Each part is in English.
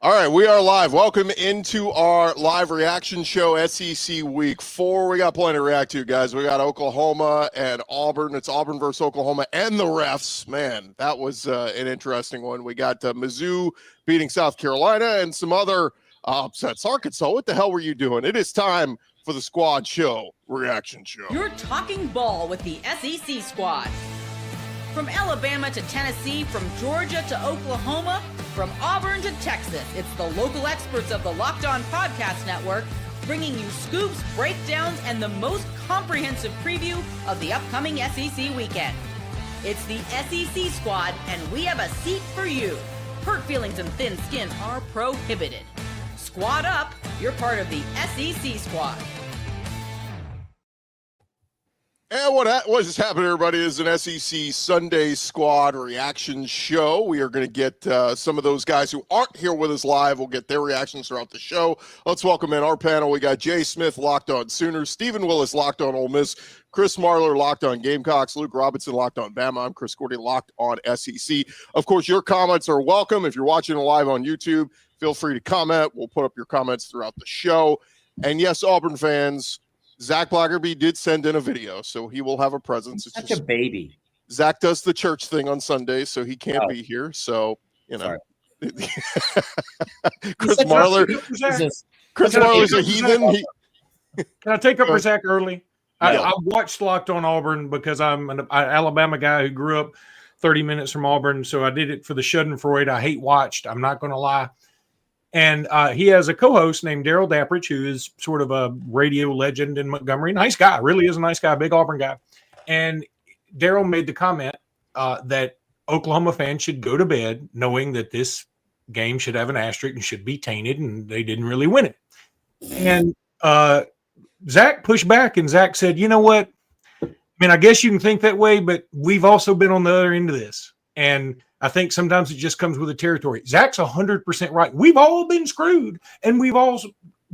All right, we are live. Welcome into our live reaction show, SEC Week 4. We got plenty to react to, guys. We got Oklahoma and Auburn. It's Auburn versus Oklahoma and the refs. Man, that was an interesting one. We got Mizzou beating South Carolina and some other upsets. Arkansas, what the hell were you doing? It is time for the Squad Show reaction show. You're talking ball with the SEC Squad. From Alabama to Tennessee, from Georgia to Oklahoma, from Auburn to Texas, it's the local experts of the Locked On Podcast Network bringing you scoops, breakdowns, and the most comprehensive preview of the upcoming SEC weekend. It's the SEC Squad, and we have a seat for you. Hurt feelings and thin skin are prohibited. Squad up, you're part of the SEC Squad. And what just happened, everybody, is an SEC Sunday Squad reaction show. We are going to get some of those guys who aren't here with us live. We'll get their reactions throughout the show. Let's welcome in our panel. We got Jay Smith, Locked On Sooners, Stephen Willis, Locked On Ole Miss, Chris Marler, Locked On Gamecocks, Luke Robinson, Locked On Bama. I'm Chris Cordy, Locked On SEC. Of course, your comments are welcome. If you're watching live on YouTube, feel free to comment. We'll put up your comments throughout the show. And yes, Auburn fans, Zach Blackerby did send in a video, so he will have a presence. It's such a baby. Zach does the church thing on Sundays, so he can't be here. So, you know. Chris Marler's a heathen. Can I take up for Zach early? I watched Locked On Auburn because I'm an Alabama guy who grew up 30 minutes from Auburn, so I did it for the Schadenfreude. I hate watched. I'm not going to lie. And he has a co-host named Daryl Dapprich, who is sort of a radio legend in Montgomery. Nice guy, really is a nice guy, big Auburn guy. And Daryl made the comment that Oklahoma fans should go to bed knowing that this game should have an asterisk and should be tainted, and they didn't really win it. And Zach pushed back, and Zach said, you know what? I mean, I guess you can think that way, but we've also been on the other end of this. And I think sometimes it just comes with the territory. Zach's 100% right. We've all been screwed, and we've all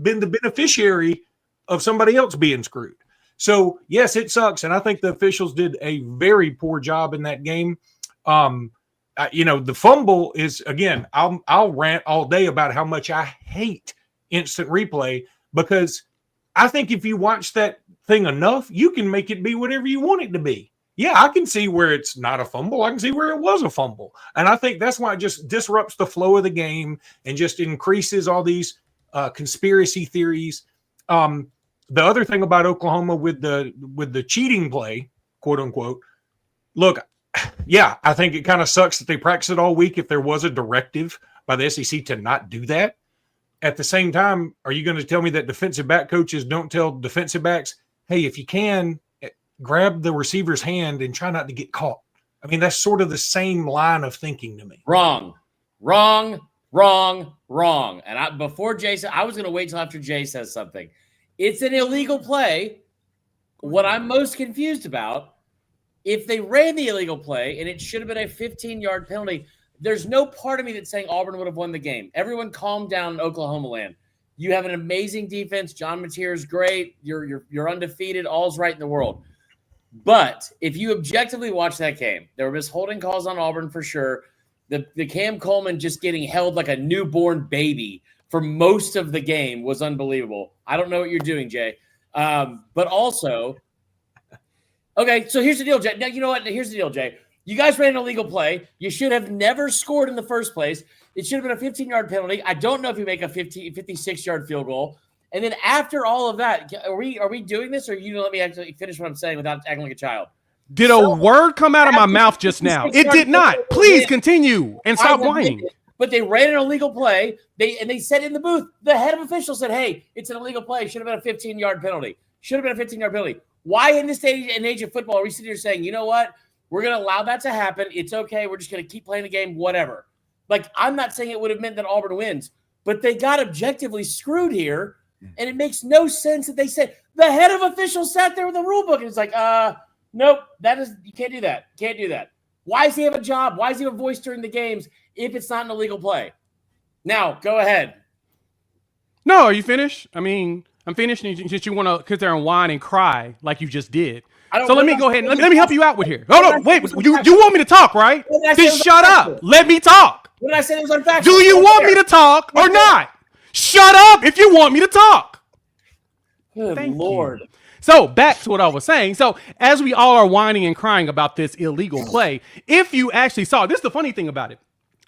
been the beneficiary of somebody else being screwed. So, yes, it sucks, and I think the officials did a very poor job in that game. The fumble is, again, I'll rant all day about how much I hate instant replay, because I think if you watch that thing enough, you can make it be whatever you want it to be. Yeah, I can see where it's not a fumble. I can see where it was a fumble. And I think that's why it just disrupts the flow of the game and just increases all these conspiracy theories. The other thing about Oklahoma with the cheating play, quote unquote, look, yeah, I think it kind of sucks that they practice it all week if there was a directive by the SEC to not do that. At the same time, are you going to tell me that defensive back coaches don't tell defensive backs, hey, if you can, grab the receiver's hand and try not to get caught? I mean, that's sort of the same line of thinking to me. Wrong. And before Jay said, I was going to wait till after Jay says something. It's an illegal play. What I'm most confused about, if they ran the illegal play and it should have been a 15-yard penalty, there's no part of me that's saying Auburn would have won the game. Everyone calm down in Oklahoma land. You have an amazing defense. John Mateer is great. You're undefeated. All's right in the world. But if you objectively watch that game, there were misholding calls on Auburn for sure. The Cam Coleman just getting held like a newborn baby for most of the game was unbelievable. I don't know what you're doing, Jay. But also, okay, so here's the deal, Jay. Now, you know what? Here's the deal, Jay. You guys ran an illegal play. You should have never scored in the first place. It should have been a 15-yard penalty. I don't know if you make a 56-yard field goal. And then after all of that, are we doing this, or are you going to let me actually finish what I'm saying without acting like a child? Did a word come out of my mouth just now? It did not. Please continue and stop whining. But they ran an illegal play. They said in the booth, the head of officials said, hey, it's an illegal play. Should have been a 15-yard penalty. Should have been a 15-yard penalty. Why in this day and age of football are we sitting here saying, you know what? We're going to allow that to happen. It's okay. We're just going to keep playing the game, whatever. Like, I'm not saying it would have meant that Auburn wins, but they got objectively screwed here. And it makes no sense that they said the head of officials sat there with the rule book and it's like, nope, you can't do that. Can't do that. Why does he have a job? Why does he have a voice during the games if it's not an illegal play? Now, go ahead. No, are you finished? I mean, I'm finished. And you want to sit there and whine and cry like you just did. So let me go ahead and let me help you out with here. No, wait. You want me to talk, right? Just shut up. Let me talk. What did I say? It was unfactual. Do you want me to talk or not? Shut up if you want me to talk. Good Thank Lord. you. So back to what I was saying. So as we all are whining and crying about this illegal play, if you actually saw, this is the funny thing about it.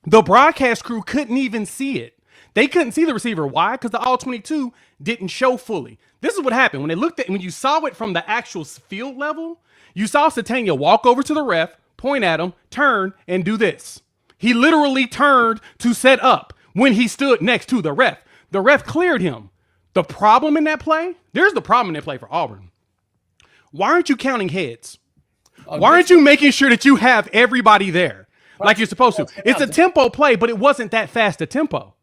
The broadcast crew couldn't even see it. They couldn't see the receiver. Why? Because the all-22 didn't show fully. This is what happened. When you saw it from the actual field level, you saw Satania walk over to the ref, point at him, turn, and do this. He literally turned to set up when he stood next to the ref. The ref cleared him. The problem in that play, there's the problem in that play for Auburn. Why aren't you counting heads? Why aren't you making sure that you have everybody there like you're supposed to? It's a tempo play, but it wasn't that fast a tempo.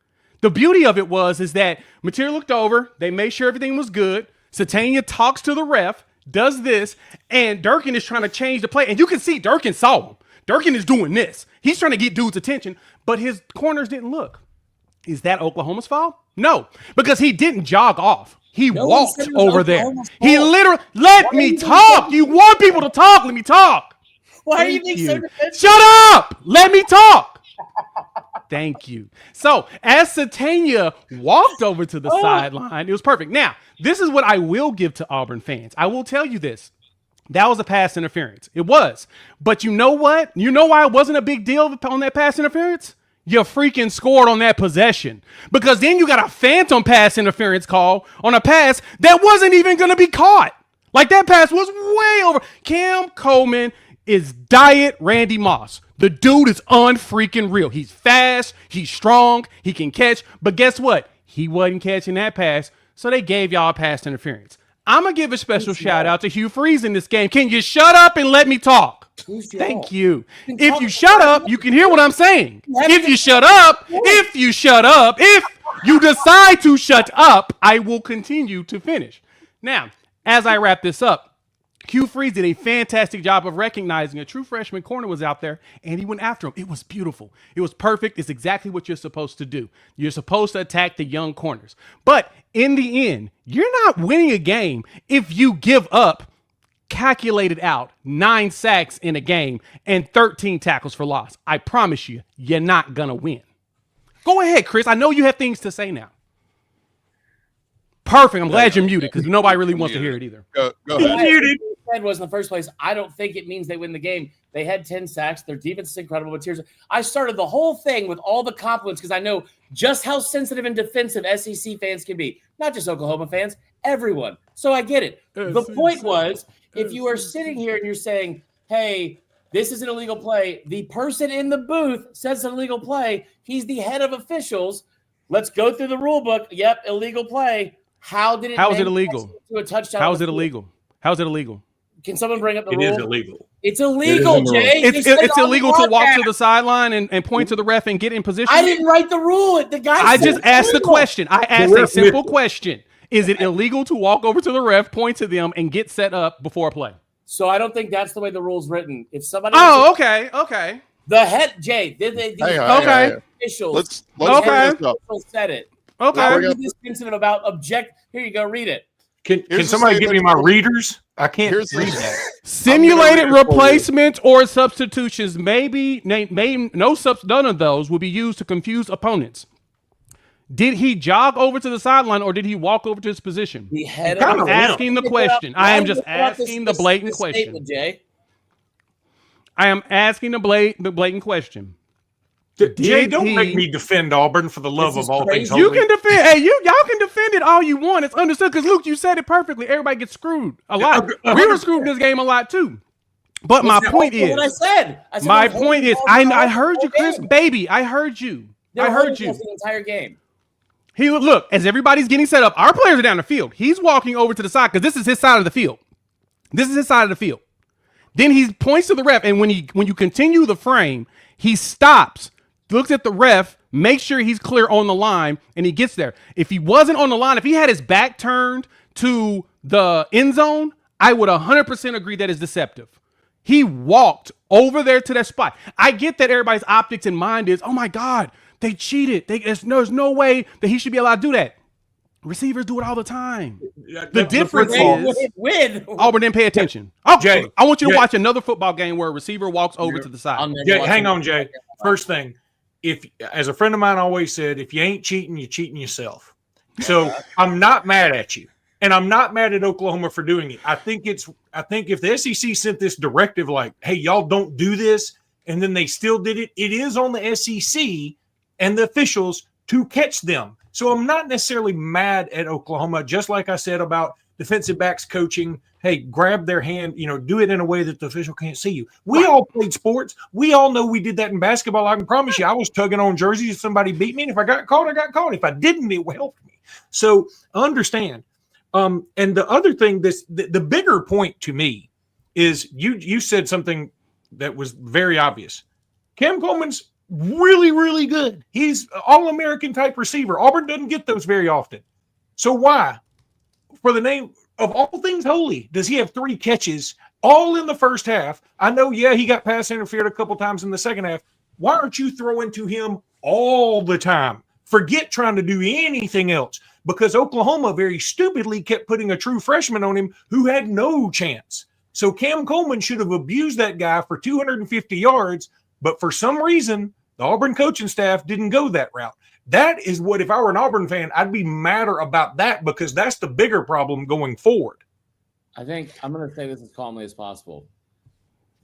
The beauty of it is that Material looked over, they made sure everything was good. Satania talks to the ref, does this, and Durkin is trying to change the play. And you can see Durkin saw him. Durkin is doing this. He's trying to get dude's attention, but his corners didn't look. Is that Oklahoma's fault? No, because he didn't jog off. He walked over there. He literally, let me talk. You want people to talk. Let me talk. Why are you being so defensive? Shut up. Let me talk. Thank you. So as Satania walked over to the sideline, it was perfect. Now, this is what I will give to Auburn fans. I will tell you this. That was a pass interference. It was. But you know what? You know why it wasn't a big deal on that pass interference? You freaking scored on that possession. Because then you got a phantom pass interference call on a pass that wasn't even going to be caught. Like that pass was way over. Cam Coleman is diet Randy Moss. The dude is unfreaking real. He's fast. He's strong. He can catch. But guess what? He wasn't catching that pass. So they gave y'all pass interference. I'm going to give a special shout out to Hugh Freeze in this game. Can you shut up and let me talk? Thank you. If you shut up, you can hear what I'm saying. If you shut up, if you decide to shut up, I will continue to finish. Now, as I wrap this up, Hugh Freeze did a fantastic job of recognizing a true freshman corner was out there, and he went after him. It was beautiful. It was perfect. It's exactly what you're supposed to do. You're supposed to attack the young corners. But in the end, you're not winning a game if you give up calculated out 9 sacks in a game and 13 tackles for loss. I promise you, you're not going to win. Go ahead, Chris. I know you have things to say now. Perfect. I'm glad you're muted because nobody really wants to hear it either. Go ahead. Muted. Said was in the first place, I don't think it means they win the game. They had 10 sacks. Their defense is incredible. But here's, I started the whole thing with all the compliments because I know just how sensitive and defensive SEC fans can be. Not just Oklahoma fans, everyone. So I get it. The point was, if you are sitting here and you're saying, hey, this is an illegal play, the person in the booth says it's an illegal play. He's the head of officials. Let's go through the rule book. Yep, illegal play. How is it illegal? To a touchdown. How is it illegal? How is it illegal? Can someone bring up the rule? It is illegal. It's illegal, Jay. It's illegal to walk to the sideline and point to the ref and get in position. I didn't write the rule. The guy. I just asked the question. I asked a simple question. Is it illegal to walk over to the ref, point to them, and get set up before a play? So I don't think that's the way the rule's written. If somebody. Oh, okay. The head, Jay. Officials. Let's said it. Okay. This incident about object. Here you go. Read it. Can somebody give me my readers? I can't read that. Simulated replacements or substitutions none of those will be used to confuse opponents. Did he jog over to the sideline or did he walk over to his position? I'm asking the question. I am just asking the blatant question. I am asking the blatant question. Jay, don't make me defend Auburn for the love of all things holy. You can defend. Hey, y'all can defend it all you want. It's understood because Luke, you said it perfectly. Everybody gets screwed a lot. We were screwed in this game a lot too. But my point is, what I said. My point is, I heard you, Chris. Baby, I heard you. I heard you. The entire game. He look as everybody's getting set up. Our players are down the field. He's walking over to the side because this is his side of the field. This is his side of the field. Then he points to the ref, and when you continue the frame, he stops. Looks at the ref, makes sure he's clear on the line, and he gets there. If he wasn't on the line, if he had his back turned to the end zone, I would 100% agree that is deceptive. He walked over there to that spot. I get that everybody's optics in mind is, oh my God, they cheated. There's no way that he should be allowed to do that. Receivers do it all the time. The difference is Auburn didn't pay attention. Jay, I want you to watch another football game where a receiver walks over to the side. Jay, hang on, Jay. First thing, if, as a friend of mine always said, if you ain't cheating, you're cheating yourself. So I'm not mad at you. And I'm not mad at Oklahoma for doing it. I think if the SEC sent this directive like, hey, y'all don't do this, and then they still did it, it is on the SEC and the officials to catch them. So I'm not necessarily mad at Oklahoma, just like I said about defensive backs coaching. Hey, grab their hand, do it in a way that the official can't see you. We all played sports. We all know we did that in basketball. I can promise you, I was tugging on jerseys if somebody beat me. And if I got caught, I got caught. If I didn't, it helped me. So understand. And the other thing, the bigger point to me is you said something that was very obvious. Cam Coleman's really, really good. He's an All-American type receiver. Auburn doesn't get those very often. So why, for the name of all things holy, does he have 3 catches all in the first half? I know, he got pass interfered a couple times in the second half. Why aren't you throwing to him all the time? Forget trying to do anything else, because Oklahoma very stupidly kept putting a true freshman on him who had no chance. So Cam Coleman should have abused that guy for 250 yards, but for some reason, the Auburn coaching staff didn't go that route. That is what, if I were an Auburn fan, I'd be madder about that, because that's the bigger problem going forward. I think I'm going to say this as calmly as possible.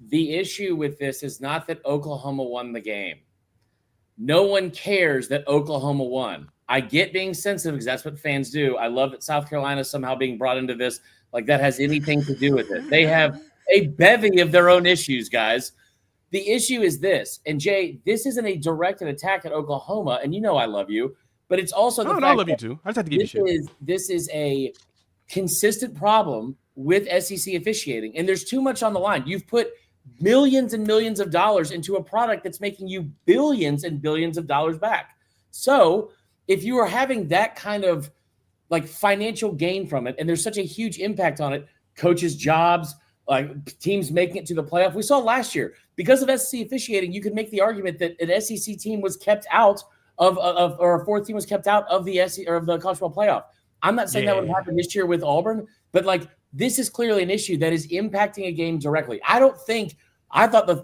The issue with this is not that Oklahoma won the game. No one cares that Oklahoma won. I get being sensitive because that's what fans do. I love that South Carolina is somehow being brought into this like that has anything to do with it. They have a bevy of their own issues, guys. The issue is this, and Jay, this isn't a directed attack at Oklahoma, and I love you, but it's also the fact I love you too. I just have to give you shit. This is a consistent problem with SEC officiating, and there's too much on the line. You've put millions and millions of dollars into a product that's making you billions and billions of dollars back. So if you are having that kind of like financial gain from it, and there's such a huge impact on it, coaches' jobs, like teams making it to the playoff. We saw last year, because of SEC officiating, you could make the argument that an SEC team was kept out or a fourth team was kept out of the SEC or of the college football playoff. I'm not saying that would happen this year with Auburn, but like this is clearly an issue that is impacting a game directly. I thought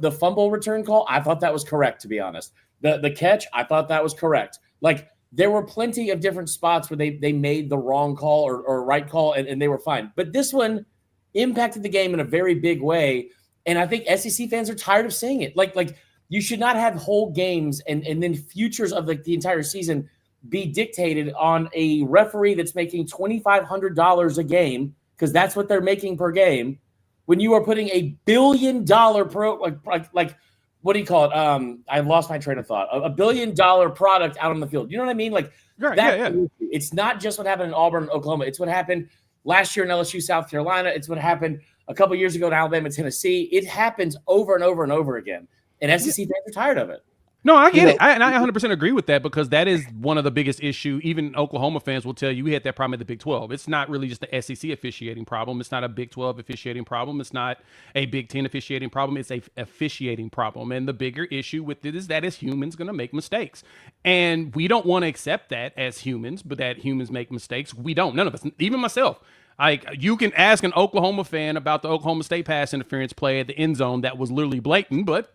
the fumble return call, I thought that was correct, to be honest. The catch, I thought that was correct. Like there were plenty of different spots where they made the wrong call or right call and they were fine. But this one impacted the game in a very big way. And I think SEC fans are tired of seeing it. Like you should not have whole games and then futures of the entire season be dictated on a referee that's making $2,500 a game, because that's what they're making per game, when you are putting $1 billion like what do you call it? I lost my train of thought. $1 billion product out on the field. You know what I mean? Like that. It's not just what happened in Auburn, Oklahoma. It's what happened last year in LSU, South Carolina. It's what happened a couple years ago in Alabama, Tennessee. It happens over and over and over again. And SEC fans are tired of it. No, I get it. I 100% agree with that, because that is one of the biggest issue. Even Oklahoma fans will tell you we had that problem at the Big 12. It's not really just the SEC officiating problem. It's not a Big 12 officiating problem. It's not a Big 10 officiating problem. It's a officiating problem. And the bigger issue with it is that as humans going to make mistakes. And we don't want to accept that as humans, but that humans make mistakes. We don't. None of us, even myself. Like, you can ask an Oklahoma fan about the Oklahoma State pass interference play at the end zone that was literally blatant, but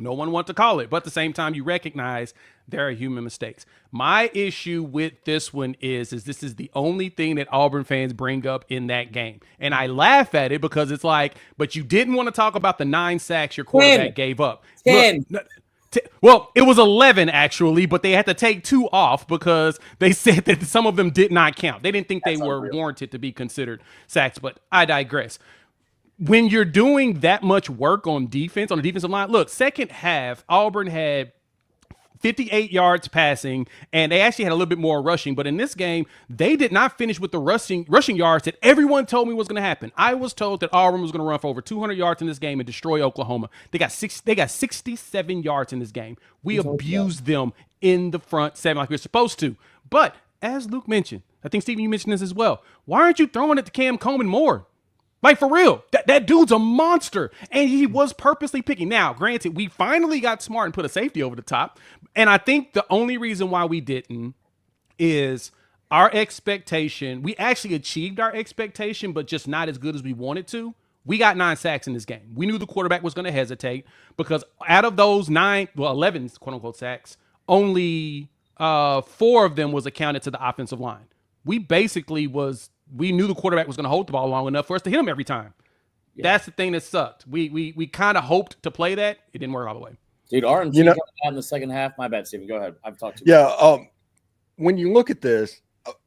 no one wants to call it. But at the same time, you recognize there are human mistakes. My issue with this one is this is the only thing that Auburn fans bring up in that game. And I laugh at it because it's like, but you didn't want to talk about the 9 sacks your quarterback gave up. 10. Look, well, it was 11 actually, but they had to take 2 off because they said that some of them did not count. They didn't think they were warranted to be considered sacks, but I digress. When you're doing that much work on defense, on the defensive line, look, second half, Auburn had 58 yards passing, and they actually had a little bit more rushing. But in this game, they did not finish with the rushing yards that everyone told me was going to happen. I was told that Auburn was going to run for over 200 yards in this game and destroy Oklahoma. They got 67 yards in this game. We abused them in the front 7 like we were supposed to. But as Luke mentioned, I think, Steven, you mentioned this as well, why aren't you throwing it to Cam Coleman more? Like, for real, that dude's a monster, and he was purposely picking. Now, granted, we finally got smart and put a safety over the top, and I think the only reason why we didn't is our expectation. We actually achieved our expectation, but just not as good as we wanted to. We got 9 sacks in this game. We knew the quarterback was going to hesitate because out of those 11 quote-unquote sacks, only 4 of them was accounted to the offensive line. We basically we knew the quarterback was going to hold the ball long enough for us to hit him every time. Yeah. That's the thing that sucked. We kind of hoped to play that. It didn't work all the way. Dude, RMT coming out in the second half. My bad, Steven. Go ahead. I've talked to you. Yeah. When you look at this,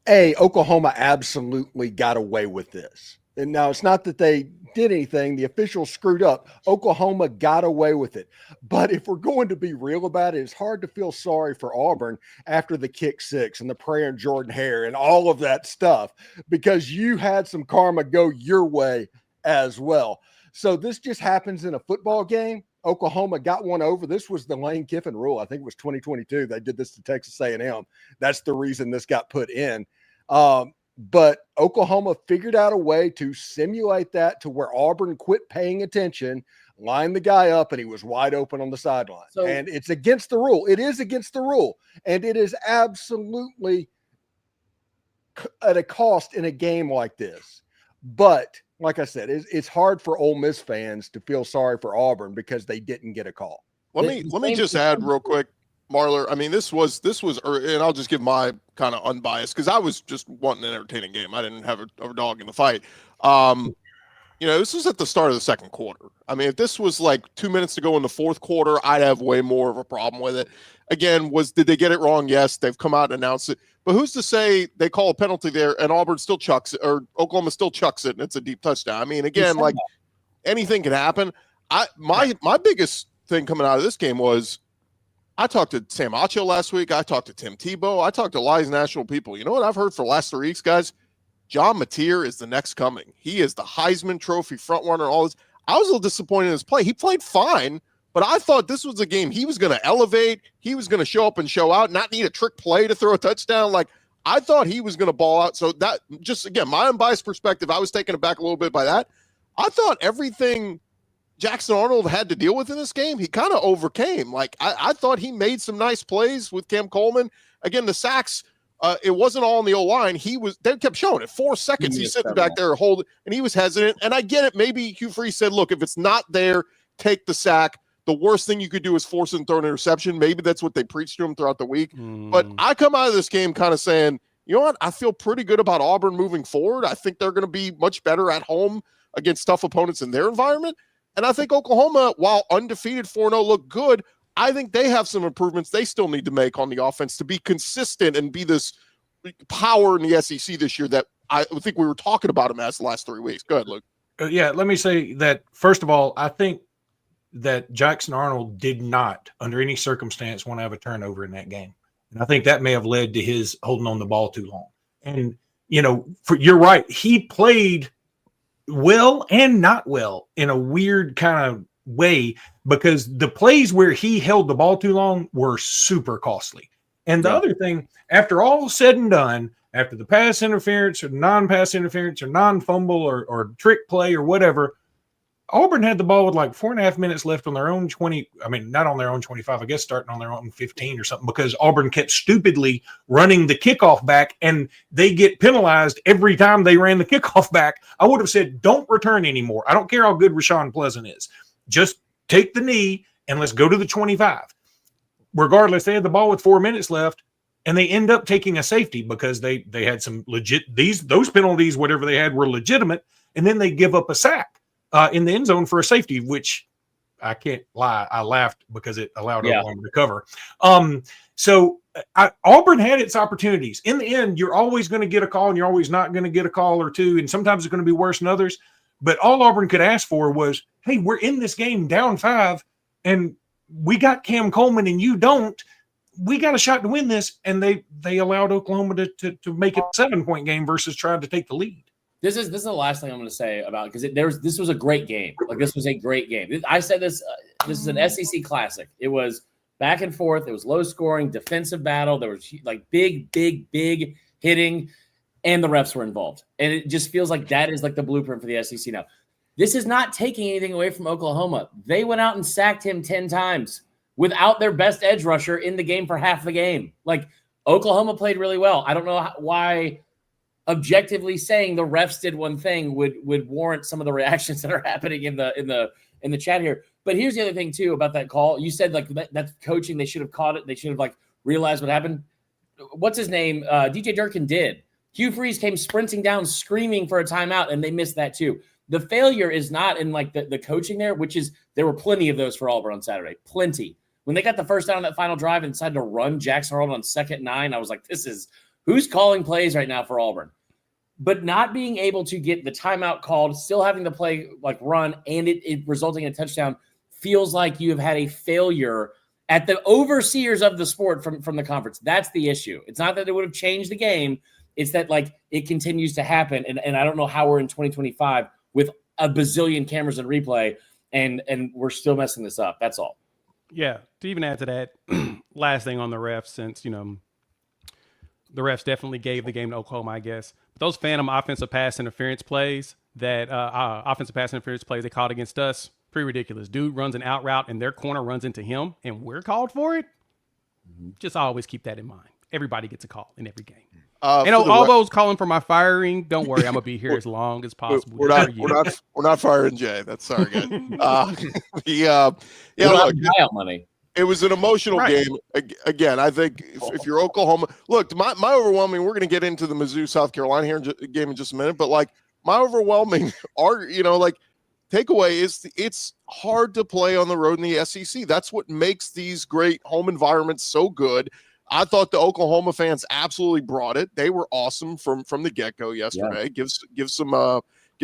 Oklahoma absolutely got away with this. And now it's not that they did anything. The officials screwed up. Oklahoma got away with it. But if we're going to be real about it, it's hard to feel sorry for Auburn after the kick 6 and the prayer and Jordan Hare and all of that stuff, because you had some karma go your way as well. So this just happens in a football game. Oklahoma got one over. This was the Lane Kiffin rule. I think it was 2022. They did this to Texas A&M. That's the reason this got put in. But Oklahoma figured out a way to simulate that to where Auburn quit paying attention, lined the guy up, and he was wide open on the sideline. So, and it's against the rule. It is against the rule. And it is absolutely at a cost in a game like this. But like I said, it's hard for Ole Miss fans to feel sorry for Auburn because they didn't get a call. Let me just add real quick, Marler. I mean, this was, and I'll just give my kind of unbiased, because I was just wanting an entertaining game. I didn't have a dog in the fight. This was at the start of the second quarter. I mean, if this was like 2 minutes to go in the fourth quarter, I'd have way more of a problem with it. Again, did they get it wrong? Yes, they've come out and announced it. But who's to say they call a penalty there and Auburn still chucks it, or Oklahoma still chucks it and it's a deep touchdown? I mean, again, like anything can happen. My biggest thing coming out of this game was, I talked to Sam Acho last week. I talked to Tim Tebow. I talked to Lions National people. You know what I've heard for the last 3 weeks, guys? John Mateer is the next coming. He is the Heisman Trophy frontrunner and all this. I was a little disappointed in his play. He played fine, but I thought this was a game he was going to elevate. He was going to show up and show out, not need a trick play to throw a touchdown. Like, I thought he was going to ball out. So that, just again, my unbiased perspective, I was taken aback a little bit by that. I thought everything Jackson Arnold had to deal with in this game, he kind of overcame. Like, I thought he made some nice plays with Cam Coleman. Again, the sacks, it wasn't all on the O-line. They kept showing it. 4 seconds, he's sitting back there holding, and he was hesitant. And I get it. Maybe Hugh Freeze said, look, if it's not there, take the sack. The worst thing you could do is force him to throw an interception. Maybe that's what they preached to him throughout the week. But I come out of this game kind of saying, you know what? I feel pretty good about Auburn moving forward. I think they're going to be much better at home against tough opponents in their environment. And I think Oklahoma, while undefeated 4-0, look good. I think they have some improvements they still need to make on the offense to be consistent and be this power in the SEC this year that I think we were talking about them as the last 3 weeks. Go ahead, Luke. Yeah, let me say that, first of all, I think that Jackson Arnold did not, under any circumstance, want to have a turnover in that game. And I think that may have led to his holding on the ball too long. And, you're right. He played well and not well in a weird kind of way, because the plays where he held the ball too long were super costly. And the other thing, after all said and done, after the pass interference or non-pass interference or non-fumble or trick play or whatever, Auburn had the ball with like 4.5 minutes left on their own 20. I mean, not on their own 25, I guess, starting on their own 15 or something, because Auburn kept stupidly running the kickoff back, and they get penalized every time they ran the kickoff back. I would have said, don't return anymore. I don't care how good Rashawn Pleasant is. Just take the knee and let's go to the 25. Regardless, they had the ball with 4 minutes left, and they end up taking a safety because they had some legit, those penalties, whatever they had, were legitimate, and then they give up a sack in the end zone for a safety, which I can't lie, I laughed because it allowed Oklahoma to cover. So Auburn had its opportunities. In the end, you're always going to get a call, and you're always not going to get a call or two, and sometimes it's going to be worse than others. But all Auburn could ask for was, hey, we're in this game down 5, and we got Cam Coleman and you don't. We got a shot to win this, and they allowed Oklahoma to make it a 7-point game versus trying to take the lead. This is the last thing I'm going to say about it, because this was a great game. Like, this was a great game. I said this. This is an SEC classic. It was back and forth. It was low scoring, defensive battle. There was like big hitting, and the refs were involved. And it just feels like that is like the blueprint for the SEC now. This is not taking anything away from Oklahoma. They went out and sacked him 10 times without their best edge rusher in the game for half the game. Like, Oklahoma played really well. I don't know why objectively saying the refs did one thing would warrant some of the reactions that are happening in the chat here. But here's the other thing too about that call. You said like that's coaching. They should have caught it. They should have like realize what happened. What's his name? DJ Durkin did. Hugh Freeze came sprinting down, screaming for a timeout, and they missed that too. The failure is not in like the coaching there, which is there were plenty of those for Auburn on Saturday. Plenty. When they got the first down on that final drive and decided to run Jackson Arnold on 2nd and 9, I was like, who's calling plays right now for Auburn? But not being able to get the timeout called, still having the play like run, and it resulting in a touchdown feels like you have had a failure at the overseers of the sport from the conference. That's the issue. It's not that it would have changed the game. It's that like it continues to happen. And I don't know how we're in 2025 with a bazillion cameras and replay and we're still messing this up. That's all. Yeah. To even add to that, last thing on the refs, since, the refs definitely gave the game to Oklahoma, I guess. But those phantom offensive pass interference plays they called against us, pretty ridiculous. Dude runs an out route and their corner runs into him and we're called for it. Just always keep that in mind. Everybody gets a call in every game. All those calling for my firing, don't worry, I'm gonna be here as long as possible. We're not firing Jay. That's sorry, guys. Look, money. It was an emotional game. Again, I think if you're Oklahoma, look, my overwhelming. We're gonna get into the Mizzou South Carolina game in just a minute, but like my overwhelming takeaway is it's hard to play on the road in the SEC. That's what makes these great home environments so good. I thought the Oklahoma fans absolutely brought it. They were awesome from the get-go yesterday. Yeah. Give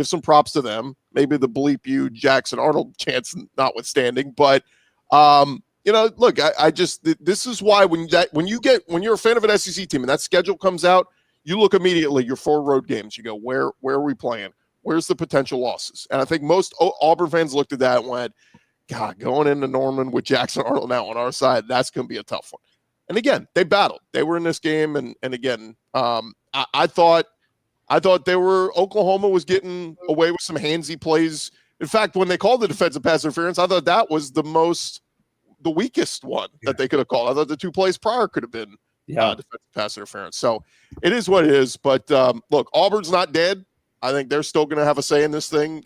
some props to them. Maybe the bleep you Jackson Arnold chance notwithstanding, but look, I just this is why when you're a fan of an SEC team and that schedule comes out, you look immediately your 4 road games. You go, where are we playing? Where's the potential losses? And I think most Auburn fans looked at that and went, God, going into Norman with Jackson Arnold now on our side, that's going to be a tough one. And again, they battled. They were in this game, and again, I thought Oklahoma was getting away with some handsy plays. In fact, when they called the defensive pass interference, I thought that was the weakest one that they could have called. I thought the 2 plays prior could have been defensive pass interference. So it is what it is. But look, Auburn's not dead. I think they're still going to have a say in this thing,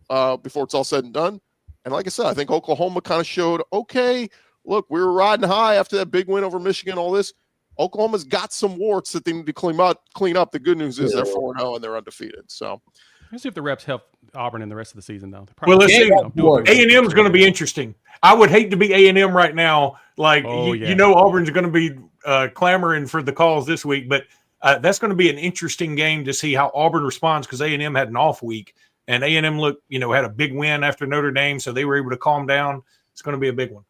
before it's all said and done. And like I said, I think Oklahoma kind of showed, okay, look, we were riding high after that big win over Michigan, all this. Oklahoma's got some warts that they need to clean up. The good news is they're 4-0 and they're undefeated. So let's see if the reps help Auburn in the rest of the season, though. Well, let's see. A&M is going to be interesting. I would hate to be A&M right now. Like, Auburn's going to be clamoring for the calls this week, but that's going to be an interesting game to see how Auburn responds because A&M had an off week, and A&M had a big win after Notre Dame, so they were able to calm down. It's going to be a big one.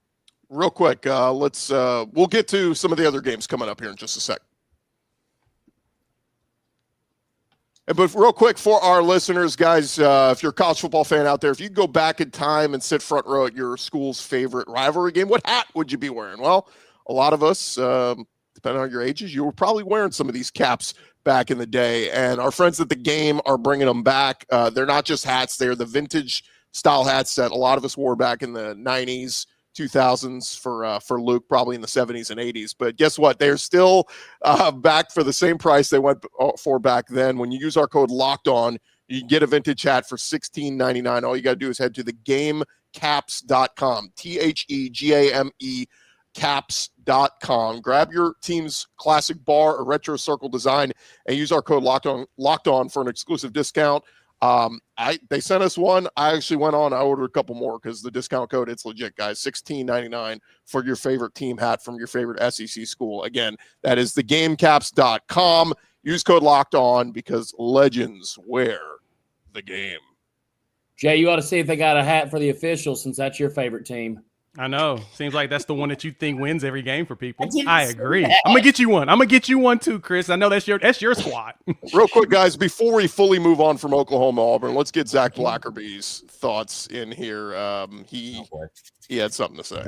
Real quick, we'll get to some of the other games coming up here in just a sec. But real quick for our listeners, guys, if you're a college football fan out there, if you go back in time and sit front row at your school's favorite rivalry game, what hat would you be wearing? Well, a lot of us, depending on your ages, you were probably wearing some of these caps back in the day. And our friends at the game are bringing them back. They're not just hats. They're the vintage style hats that a lot of us wore back in the 90s. 2000s for Luke, probably in the 70s and 80s. But guess what? They're still back for the same price they went for back then. When you use our code Locked On, you can get a vintage hat for $16.99. All you got to do is head to the GameCaps.com, THEGAME caps.com. Grab your team's classic bar or retro circle design and use our code Locked On for an exclusive discount. They sent us one. I actually went on. I ordered a couple more because the discount code, it's legit, guys. $16.99 for your favorite team hat from your favorite SEC school. Again, that is thegamecaps.com. Use code Locked On because legends wear the game. Jay, you ought to see if they got a hat for the officials since that's your favorite team. I know. Seems like that's the one that you think wins every game for people. I agree. I'm gonna get you one. I'm gonna get you one too, Chris. I know that's your squad. Real quick, guys, before we fully move on from Oklahoma-Auburn, let's get Zach Blackerby's thoughts in here. He had something to say.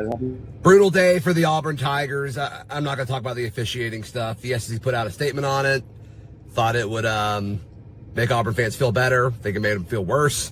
Brutal day for the Auburn Tigers. I'm not gonna talk about the officiating stuff. The SEC put out a statement on it. Thought it would make Auburn fans feel better. I think it made them feel worse.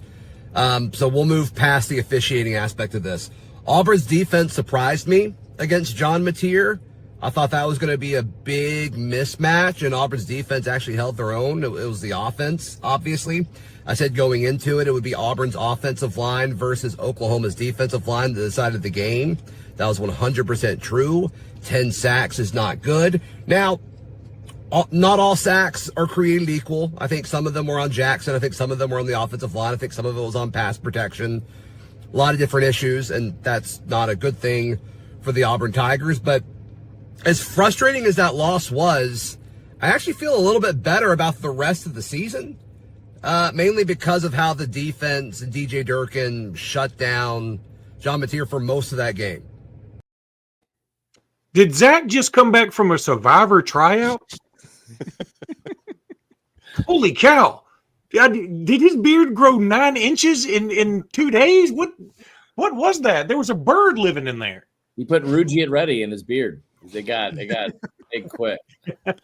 So we'll move past the officiating aspect of this. Auburn's defense surprised me against John Mateer. I thought that was going to be a big mismatch, and Auburn's defense actually held their own. It was the offense, obviously. I said going into it, it would be Auburn's offensive line versus Oklahoma's defensive line that decided the game. That was 100% true. 10 sacks is not good. Now, not all sacks are created equal. I think some of them were on Jackson. I think some of them were on the offensive line. I think some of it was on pass protection. A lot of different issues, and that's not a good thing for the Auburn Tigers. But as frustrating as that loss was, I actually feel a little bit better about the rest of the season, mainly because of how the defense and DJ Durkin shut down John Mateer for most of that game. Did Zach just come back from a Survivor tryout? Holy cow. Did his beard grow 9 inches in 2 days? What was that? There was a bird living in there. He put Rugiet Ready in his beard. They got big quick. All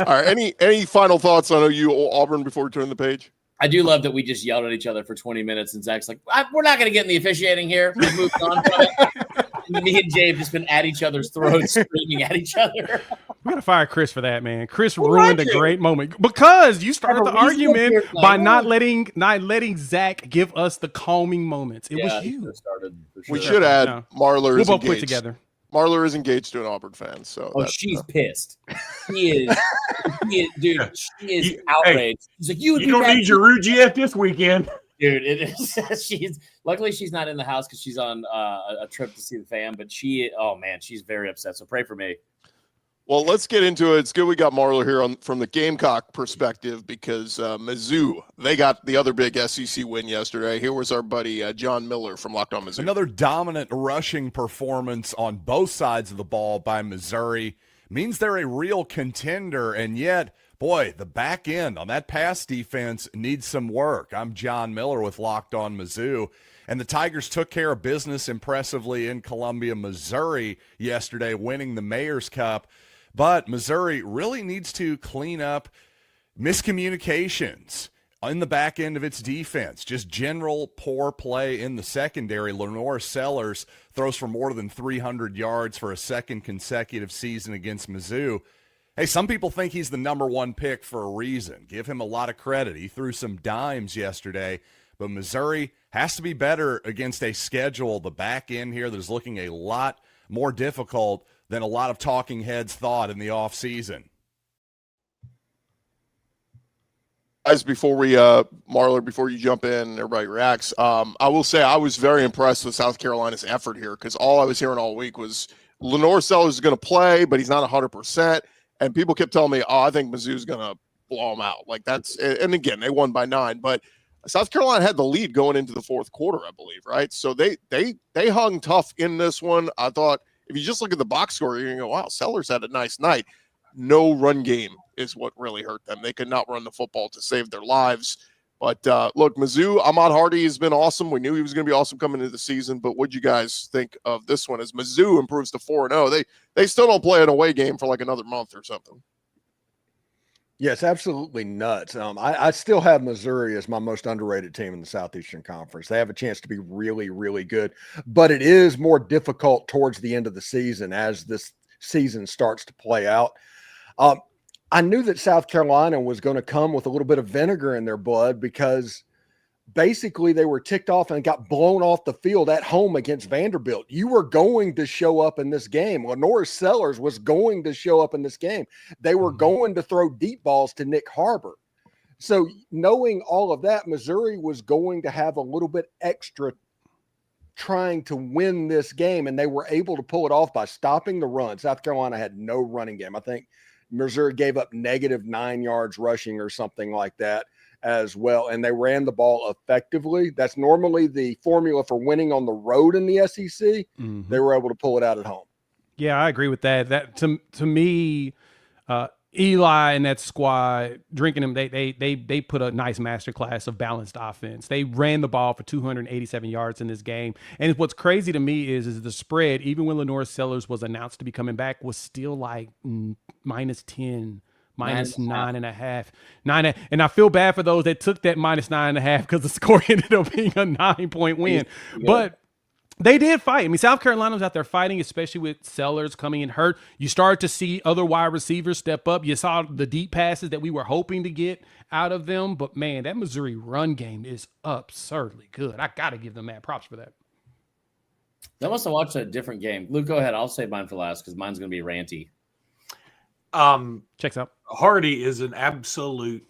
right. Any final thoughts on OU Auburn before we turn the page? I do love that we just yelled at each other for 20 minutes, and Zach's like, we're not going to get in the officiating here. We've moved on from it. And me and Jay have just been at each other's throats, screaming at each other. We gotta fire Chris for that, man. Chris ruined a great moment because you started the argument by not letting Zach give us the calming moments. It was you. We should add Marler We'll is both put engaged. together. Marler is engaged to an Auburn fan, so she's pissed. She is, dude. She is outraged. She's like, you don't need your Rugiet this weekend. Dude, it is. Luckily she's not in the house because she's on a trip to see the fam. But she's very upset. So pray for me. Well, let's get into it. It's good we got Marler here from the Gamecock perspective because Mizzou, they got the other big SEC win yesterday. Here was our buddy John Miller from Locked On Mizzou. Another dominant rushing performance on both sides of the ball by Missouri means they're a real contender, and yet, boy, the back end on that pass defense needs some work. I'm John Miller with Locked On Mizzou, and the Tigers took care of business impressively in Columbia, Missouri yesterday, winning the Mayor's Cup. But Missouri really needs to clean up miscommunications in the back end of its defense. Just general poor play in the secondary. Lenore Sellers throws for more than 300 yards for a second consecutive season against Mizzou. Hey, some people think he's the number one pick for a reason. Give him a lot of credit. He threw some dimes yesterday. But Missouri has to be better against a schedule, the back end here, that is looking a lot more difficult than a lot of talking heads thought in the offseason. Guys, before we, Marler, before you jump in and everybody reacts, I will say I was very impressed with South Carolina's effort here because all I was hearing all week was Lenore Sellers is going to play, but he's not 100%. And people kept telling me, I think Mizzou's going to blow them out. Like that's, and again, they won by 9, but South Carolina had the lead going into the fourth quarter, I believe, right? So they hung tough in this one. I thought, if you just look at the box score, you're going to go, wow, Sellers had a nice night. No run game is what really hurt them. They could not run the football to save their lives. But look, Mizzou, Ahmad Hardy has been awesome. We knew he was going to be awesome coming into the season. But what'd you guys think of this one as Mizzou improves to 4-0? They still don't play an away game for like another month or something. Yes, absolutely nuts. I still have Missouri as my most underrated team in the Southeastern Conference. They have a chance to be really, really good, but it is more difficult towards the end of the season as this season starts to play out. I knew that South Carolina was going to come with a little bit of vinegar in their blood because basically they were ticked off and got blown off the field at home against Vanderbilt. You were going to show up in this game. Lenore Sellers was going to show up in this game. They were going to throw deep balls to Nick Harbor. So knowing all of that, Missouri was going to have a little bit extra trying to win this game, and they were able to pull it off by stopping the run. South Carolina had no running game. I think Missouri gave up -9 yards rushing or something like that as well, and they ran the ball effectively. That's normally the formula for winning on the road in the SEC. They were able to pull it out at home. Yeah, I agree with that. That to me, Eli and that squad, drinking them, they put a nice masterclass of balanced offense. They ran the ball for 287 yards in this game. And what's crazy to me is the spread, even when Lenore Sellers was announced to be coming back, was still like -10. -9.5. And I feel bad for those that took that -9.5 because the score ended up being a 9-point win. Yeah. But they did fight. I mean, South Carolina was out there fighting, especially with Sellers coming in hurt. You started to see other wide receivers step up. You saw the deep passes that we were hoping to get out of them. But, man, that Missouri run game is absurdly good. I got to give them mad props for that. I must have watched a different game. Luke, go ahead. I'll save mine for last because mine's going to be ranty. Checks out. Hardy is an absolute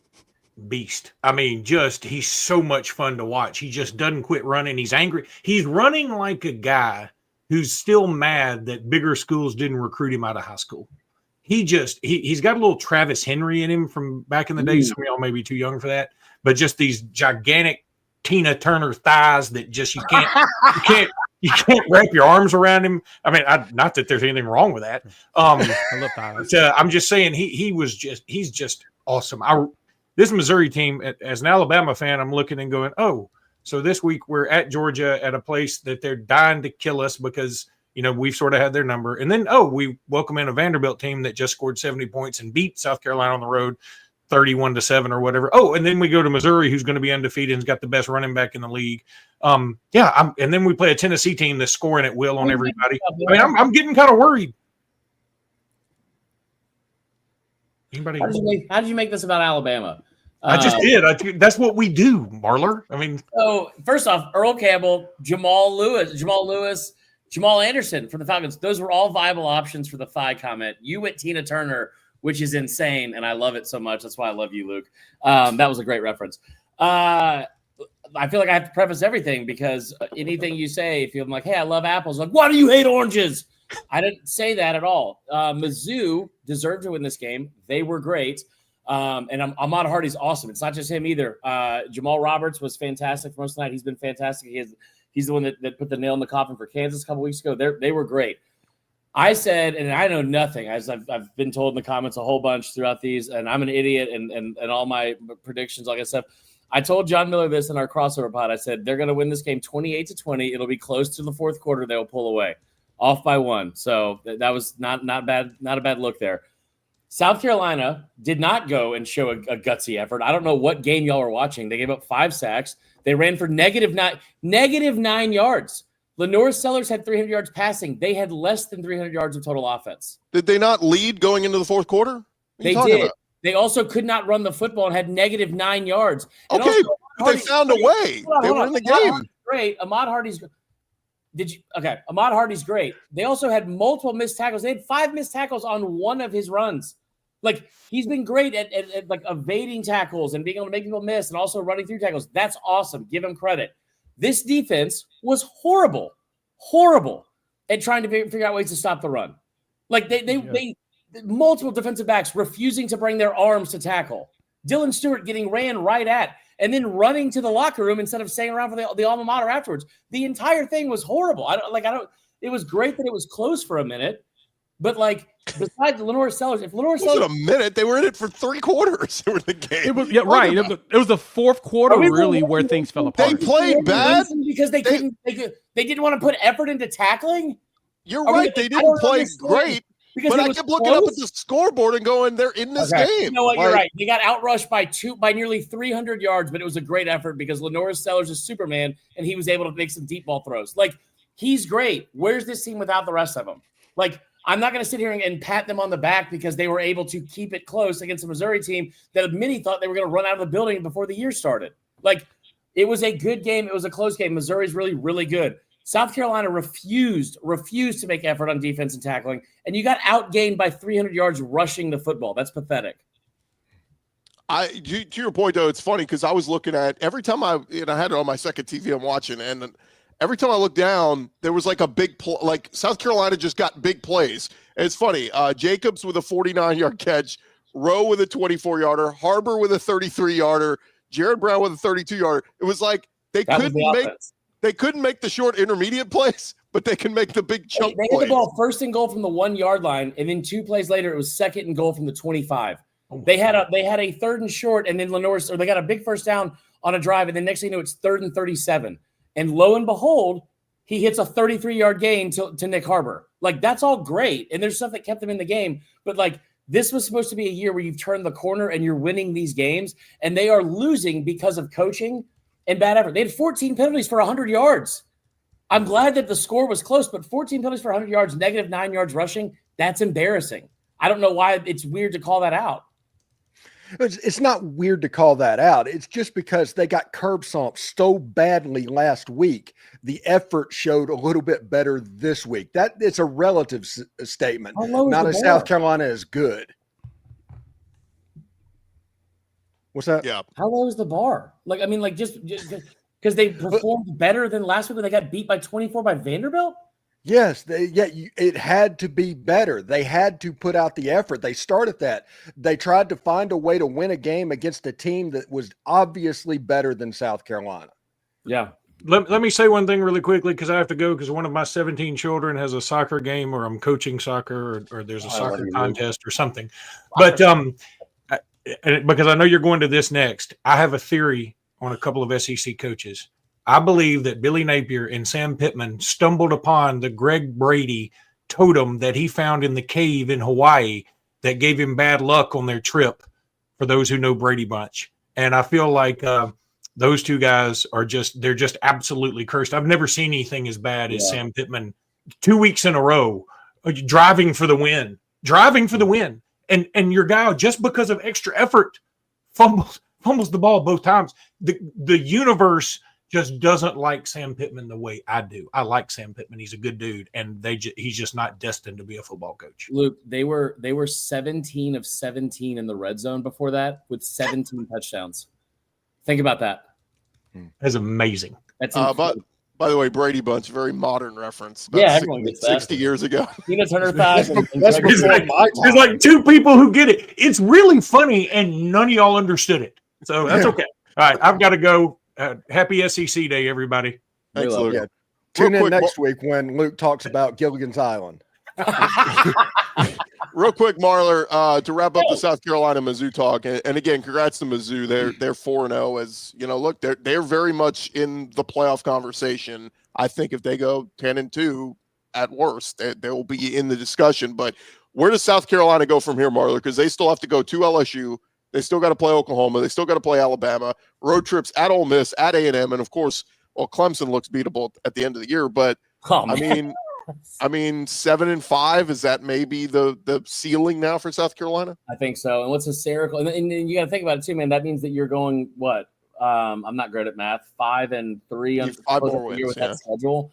beast. I mean, he's so much fun to watch. He just doesn't quit running. He's angry. He's running like a guy who's still mad that bigger schools didn't recruit him out of high school. He's got a little Travis Henry in him from back in the day. Some of y'all may be too young for that, but just these gigantic Tina Turner thighs that just you can't wrap your arms around him. I mean, not that there's anything wrong with that. I love thighs. I'm just saying he's just awesome. This Missouri team, as an Alabama fan, I'm looking and going, oh, so this week we're at Georgia at a place that they're dying to kill us because, we've sort of had their number. And then, we welcome in a Vanderbilt team that just scored 70 points and beat South Carolina on the road 31-7 or whatever. Oh, and then we go to Missouri, who's going to be undefeated and has got the best running back in the league. And then we play a Tennessee team that's scoring at will on everybody. I mean, I'm getting kind of worried. Anybody? How did you make this about Alabama? I just did. That's what we do, Marler. I mean, so first off, Earl Campbell, Jamal Lewis, Jamal Anderson from the Falcons. Those were all viable options for the Phi comment. You went Tina Turner, which is insane, and I love it so much. That's why I love you, Luke. That was a great reference. I feel like I have to preface everything because anything you say, if you're like, hey, I love apples, like, why do you hate oranges? I didn't say that at all. Mizzou deserved to win this game. They were great. And Ahmad Hardy's awesome. It's not just him either. Jamal Roberts was fantastic for most of the night. He's been fantastic. He's the one that put the nail in the coffin for Kansas a couple weeks ago. They were great. I said, and I know nothing, as I've been told in the comments a whole bunch throughout these, and I'm an idiot and all my predictions, all that stuff. I told John Miller this in our crossover pod. I said, they're going to win this game 28-20. It'll be close to the fourth quarter. They'll pull away off by one. So that was not bad. Not a bad look there. South Carolina did not go and show a gutsy effort. I don't know what game y'all were watching. They gave up 5 sacks. They ran for negative 9 yards. Lenore Sellers had 300 yards passing. They had less than 300 yards of total offense. Did they not lead going into the fourth quarter? They did. About? They also could not run the football and had negative 9 yards. And okay, but they found a way. They were in the game. Great. Ahmad Hardy's Ahmad Hardy's great. They also had multiple missed tackles. They had 5 missed tackles on one of his runs. Like, he's been great at like evading tackles and being able to make people miss and also running through tackles. That's awesome. Give him credit. This defense was horrible at trying to figure out ways to stop the run. Like they multiple defensive backs refusing to bring their arms to tackle. Dylan Stewart getting ran right at and then running to the locker room instead of staying around for the alma mater afterwards. The entire thing was horrible. It was great that it was close for a minute, but like besides Lenore Sellers, if Lenore Sellers a minute, they were in it for 3 quarters. They were in the game. It was right. It was the fourth quarter really where things fell apart. They played bad because they didn't want to put effort into tackking. You're right. They didn't play great. But I kept looking up at the scoreboard and going, they're in this game. You know what? You're right. They got outrushed by nearly 300 yards, but it was a great effort because Lenore Sellers is Superman, and he was able to make some deep ball throws. Like, he's great. Where's this team without the rest of them? Like, I'm not going to sit here and pat them on the back because they were able to keep it close against a Missouri team that many thought they were going to run out of the building before the year started. Like, it was a good game. It was a close game. Missouri's really, really good. South Carolina refused to make effort on defense and tackling, and you got outgained by 300 yards rushing the football. That's pathetic. To your point, though, it's funny because I was looking at every time I had it on my second TV I'm watching, and every time I looked down, there was like a big play. Like South Carolina just got big plays. And it's funny. Jacobs with a 49-yard catch, Rowe with a 24-yarder, Harbor with a 33-yarder, Jared Brown with a 32-yarder. It was like they couldn't make the short intermediate plays, but they can make the big chunk plays. They had the ball first and goal from the 1-yard line, and then 2 plays later, it was second and goal from the 25. They had a third and short, and then they got a big first down on a drive, and then next thing you know, it's 3rd and 37. And lo and behold, he hits a 33-yard gain to Nick Harbor. Like, that's all great, and there's stuff that kept them in the game. But, like, this was supposed to be a year where you've turned the corner and you're winning these games, and they are losing because of coaching and bad effort. They had 14 penalties for 100 yards. I'm glad that the score was close, but 14 penalties for 100 yards, negative 9 yards rushing, that's embarrassing. I don't know why it's weird to call that out. It's not weird to call that out. It's just because they got curb stomped so badly last week. The effort showed a little bit better this week. That it's a relative statement. Not as South Carolina is good. What's that? Yeah. How low is the bar? Like, I mean, like just because they performed better than last week when they got beat by 24 by Vanderbilt. Yes, it had to be better. They had to put out the effort. They started that. They tried to find a way to win a game against a team that was obviously better than South Carolina. Yeah. Let me say one thing really quickly because I have to go because one of my 17 children has a soccer game or I'm coaching soccer or there's a soccer contest or something. But because I know you're going to this next, I have a theory on a couple of SEC coaches. I believe that Billy Napier and Sam Pittman stumbled upon the Greg Brady totem that he found in the cave in Hawaii that gave him bad luck on their trip, for those who know Brady Bunch. And I feel like those two guys they're just absolutely cursed. I've never seen anything as bad as Sam Pittman 2 weeks in a row, driving for the win. And your guy, just because of extra effort, fumbles the ball both times. The universe just doesn't like Sam Pittman the way I do. I like Sam Pittman. He's a good dude, and he's just not destined to be a football coach. Luke, they were 17 of 17 in the red zone before that with 17 touchdowns. Think about that. That's amazing. That's by the way, Brady Bunch, very modern reference. Everyone gets that. 60 years ago. Peanuts 100,000. There's like two people who get it. It's really funny, and none of y'all understood it. So that's okay. All right, I've got to go. Happy SEC Day, everybody. Thanks, Luke. Yeah. Tune in next week when Luke talks about Gilligan's Island. Real quick, Marler, to wrap up the South Carolina Mizzou talk, and again, congrats to Mizzou. They're 4-0. As you know, look, they're very much in the playoff conversation. I think if they go 10-2 at worst, they will be in the discussion. But where does South Carolina go from here, Marler? Because they still have to go to LSU. They still got to play Oklahoma. They still got to play Alabama. Road trips at Ole Miss, at A&M, and of course, well, Clemson looks beatable at the end of the year. But I mean, 7-5, is that maybe the ceiling now for South Carolina? I think so. And what's hysterical, and you got to think about it too, man. That means that you're going what? I'm not great at math. 5-3 5 more wins with that schedule.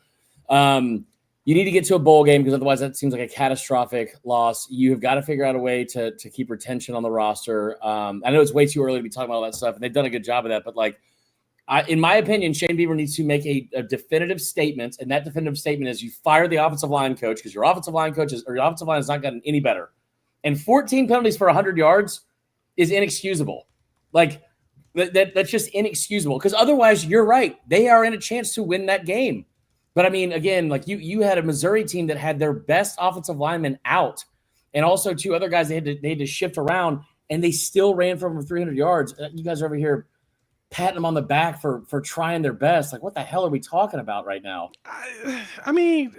You need to get to a bowl game because otherwise that seems like a catastrophic loss. You have got to figure out a way to keep retention on the roster. I know it's way too early to be talking about all that stuff, and they've done a good job of that. But like, in my opinion, Shane Beaver needs to make a definitive statement, and that definitive statement is you fire the offensive line coach because your offensive line has not gotten any better. And 14 penalties for 100 yards is inexcusable. Like that's just inexcusable because otherwise, you're right. They are in a chance to win that game. But I mean, again, like you had a Missouri team that had their best offensive lineman out, and also two other guys they had to shift around, and they still ran for over 300 yards. You guys are over here patting them on the back for trying their best. Like, what the hell are we talking about right now? I mean,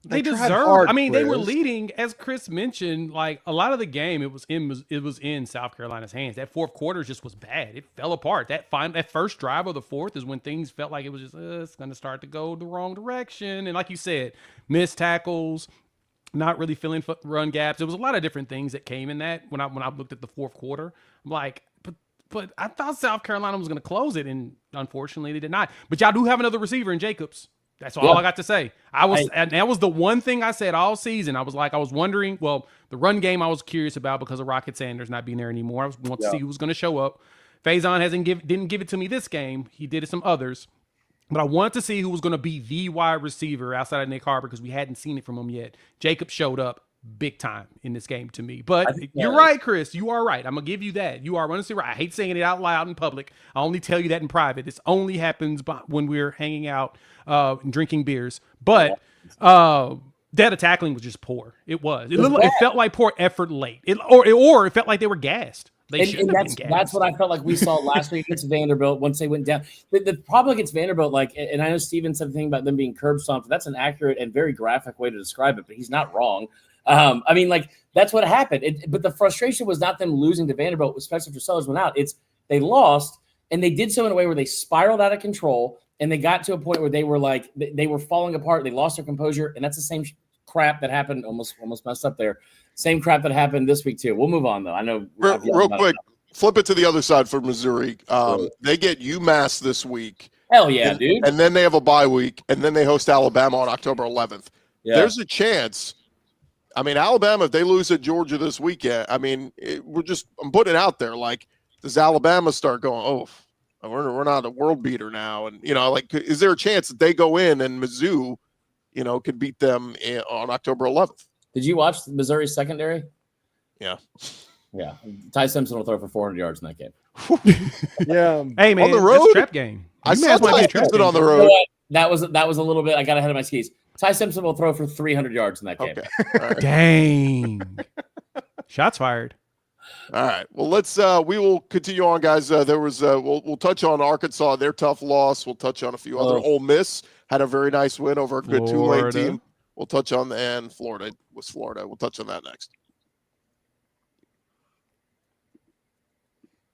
they deserve. I mean, they were leading, as Chris mentioned. Like a lot of the game, it was in South Carolina's hands. That fourth quarter just was bad. It fell apart. That first drive of the fourth is when things felt like it was just it's going to start to go the wrong direction. And like you said, missed tackles, not really filling run gaps. There was a lot of different things that came in that when I looked at the fourth quarter. I'm like, but I thought South Carolina was going to close it, and unfortunately they did not. But y'all do have another receiver in Jacobs. That's all I got to say. And that was the one thing I said all season. I was wondering, well, the run game I was curious about because of Rocket Sanders not being there anymore. I wanted to see who was going to show up. Faison didn't give it to me this game. He did it some others. But I wanted to see who was going to be the wide receiver outside of Nick Harbor because we hadn't seen it from him yet. Jacob showed up big time in this game to me. But you're right, Chris. You are right. I'm going to give you that. You are honestly right. I hate saying it out loud in public. I only tell you that in private. This only happens when we're hanging out and drinking beers. But that tackling was just poor. It was. It felt like poor effort late. Or it felt like they were gassed. That's what I felt like we saw last week against Vanderbilt once they went down. The problem against Vanderbilt, like, and I know Steven said the thing about them being curb stomped. That's an accurate and very graphic way to describe it, but he's not wrong. I mean, like, that's what happened. But the frustration was not them losing to Vanderbilt, especially if Sellers went out. It's they lost, and they did so in a way where they spiraled out of control, and they got to a point where they were like they were falling apart. They lost their composure, and that's the same crap that happened. Almost messed up there. Same crap that happened this week too. We'll move on though. I know. Real quick, flip it to the other side for Missouri. They get UMass this week. Hell yeah, dude. And then they have a bye week, and then they host Alabama on October 11th. Yeah. There's a chance. I mean, Alabama, if they lose at Georgia this weekend, I mean, I'm putting it out there. Like, does Alabama start going, oh, we're not a world beater now? And, like, is there a chance that they go in and Mizzou, could beat them on October 11th? Did you watch Missouri's secondary? Yeah. Yeah. Ty Simpson will throw for 400 yards in that game. Yeah. Hey, man, on the road? that's a trap game. I UMass saw might be Ty a trap Simpson game. on the You know road. what? That was a little bit. I got ahead of my skis. Ty Simpson will throw for 300 yards in that game. Okay. All right. Dang. Shots fired. All right. Well, we will continue on, guys. We'll touch on Arkansas, their tough loss. We'll touch on a few other. Ole Miss had a very nice win over a good Tulane team. We'll touch on, and Florida was Florida. We'll touch on that next.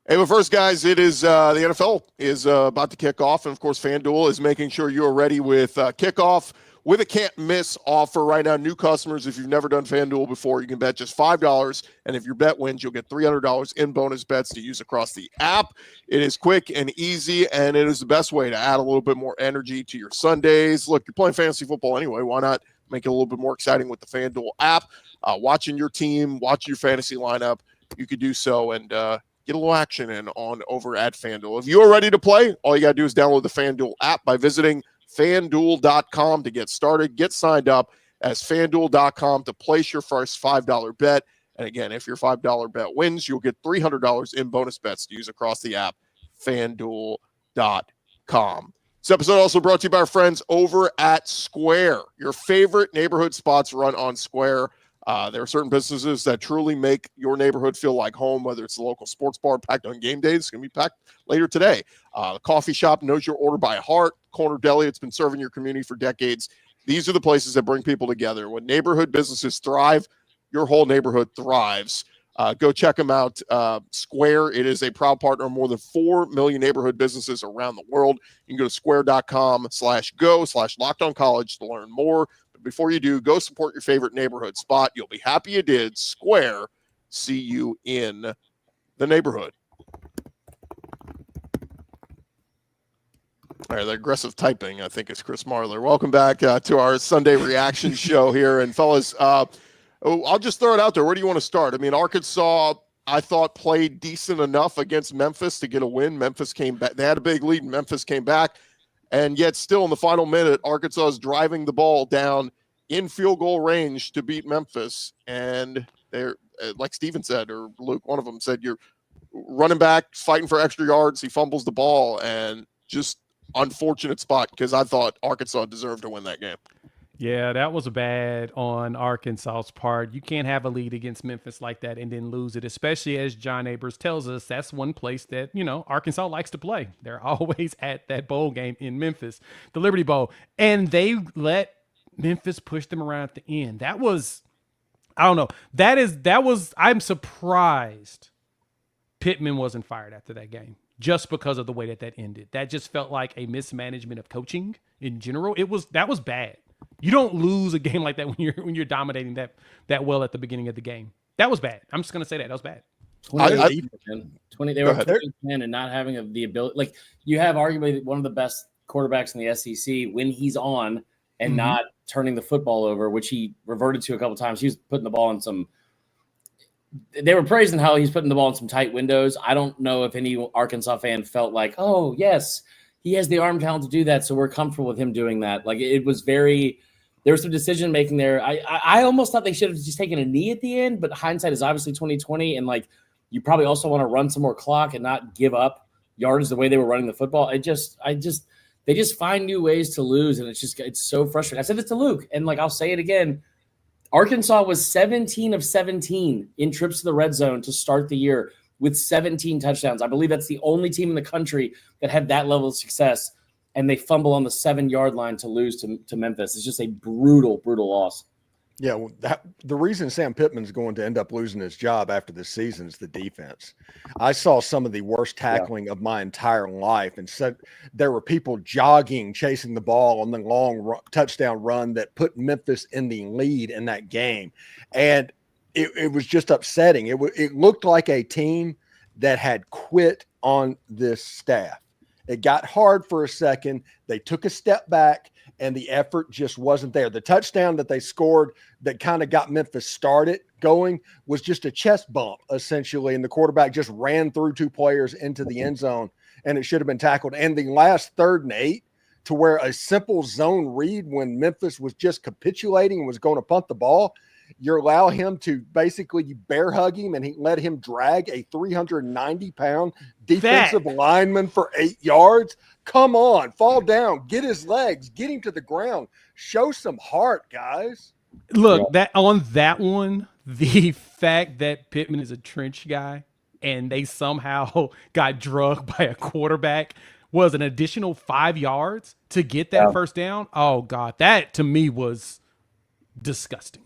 Hey, but first, guys, it is the NFL is about to kick off, and of course, FanDuel is making sure you are ready with kickoff with a can't-miss offer right now. New customers, if you've never done FanDuel before, you can bet just $5, and if your bet wins, you'll get $300 in bonus bets to use across the app. It is quick and easy, and it is the best way to add a little bit more energy to your Sundays. Look, you're playing fantasy football anyway. Why not make it a little bit more exciting with the FanDuel app? Watching your team, watching your fantasy lineup, you could do so and get a little action in over at FanDuel. If you are ready to play, all you got to do is download the FanDuel app by visiting FanDuel.com to get started. Get signed up as FanDuel.com to place your first $5 bet. And again, if your $5 bet wins, you'll get $300 in bonus bets to use across the app, FanDuel.com. This episode also brought to you by our friends over at Square. Your favorite neighborhood spots run on Square. There are certain businesses that truly make your neighborhood feel like home, whether it's the local sports bar packed on game days. It's going to be packed later today. The coffee shop knows your order by heart. Corner Deli, it's been serving your community for decades. These are the places that bring people together. When neighborhood businesses thrive, your whole neighborhood thrives. Go check them out. Square, it is a proud partner of more than 4 million neighborhood businesses around the world. You can go to square.com/go/lockedoncollege to learn more. But before you do, go support your favorite neighborhood spot. You'll be happy you did. Square, see you in the neighborhood. All right, the aggressive typing, I think, is Chris Marler. Welcome back to our Sunday reaction show here. And, fellas, I'll just throw it out there. Where do you want to start? I mean, Arkansas, I thought, played decent enough against Memphis to get a win. Memphis came back. They had a big lead, and Memphis came back. And yet still in the final minute, Arkansas is driving the ball down in field goal range to beat Memphis. And they're, like Steven said, or Luke, one of them said, you're running back, fighting for extra yards. He fumbles the ball, and just unfortunate spot because I thought Arkansas deserved to win that game. Yeah, that was bad on Arkansas's part. You can't have a lead against Memphis like that and then lose it, especially as John Abers tells us that's one place that, Arkansas likes to play. They're always at that bowl game in Memphis, the Liberty Bowl, and they let Memphis push them around at the end. That was, I don't know. I'm surprised Pittman wasn't fired after that game just because of the way that ended. That just felt like a mismanagement of coaching in general. That was bad. You don't lose a game like that when you're dominating that well at the beginning of the game. That was bad. I'm just gonna say that was bad. 20. They were 20 and not having the ability. Like, you have arguably one of the best quarterbacks in the SEC when he's on and not turning the football over, which he reverted to a couple times. He was putting the ball in some. They were praising how he's putting the ball in some tight windows. I don't know if any Arkansas fan felt like, oh yes, he has the arm talent to do that, so we're comfortable with him doing that. Like, it was very. There was some decision making there. I almost thought they should have just taken a knee at the end, but hindsight is obviously 2020, and like, you probably also want to run some more clock and not give up yards the way they were running the football. They just find new ways to lose, and it's so frustrating. I said this to Luke, and like, I'll say it again. Arkansas was 17 of 17 in trips to the red zone to start the year with 17 touchdowns. I believe that's the only team in the country that had that level of success, and they fumble on the 7-yard line to lose to Memphis. It's just a brutal, brutal loss. Yeah, well, the reason Sam Pittman's going to end up losing his job after this season is the defense. I saw some of the worst tackling of my entire life, and said there were people jogging, chasing the ball on the long touchdown run that put Memphis in the lead in that game, and it was just upsetting. It looked like a team that had quit on this staff. It got hard for a second. They took a step back, and the effort just wasn't there. The touchdown that they scored that kind of got Memphis started going was just a chest bump, essentially, and the quarterback just ran through two players into the end zone, and it should have been tackled. And the last 3rd and 8, to where a simple zone read when Memphis was just capitulating and was going to punt the ball, you allow him to basically bear hug him, and he let him drag a 390-pound defensive lineman for 8 yards. Come on, fall down, get his legs, get him to the ground. Show some heart, guys. Look, that on that one, the fact that Pittman is a trench guy and they somehow got drugged by a quarterback was an additional 5 yards to get that first down. Oh God, that to me was disgusting.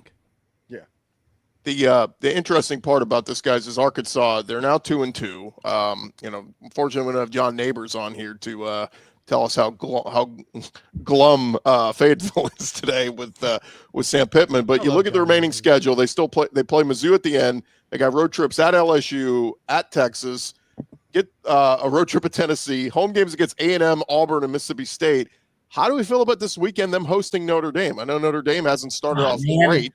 The interesting part about this, guys, is Arkansas. They're now 2-2. Unfortunately, we don't have John Neighbors on here to tell us how glum Fayetteville is today with Sam Pittman. But you look at the remaining schedule; they play Mizzou at the end. They got road trips at LSU, at Texas, get a road trip at Tennessee, home games against A&M, Auburn, and Mississippi State. How do we feel about this weekend? Them hosting Notre Dame. I know Notre Dame hasn't started off great.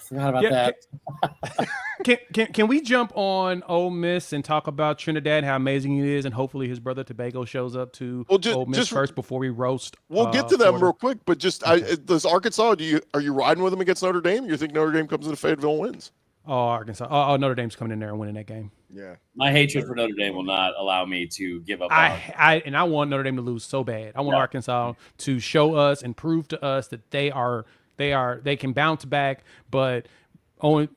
Forgot about that. Can we jump on Ole Miss and talk about Trinidad, how amazing he is, and hopefully his brother Tobago shows up to Ole Miss first before we roast? We'll get to them real quick, but does Arkansas? Are you riding with them against Notre Dame? You think Notre Dame comes into Fayetteville and wins? Oh, Arkansas! Oh, Notre Dame's coming in there and winning that game. Yeah, my hatred for Notre Dame will not allow me to give up. I want Notre Dame to lose so bad. I want Arkansas to show us and prove to us that they can bounce back, but they're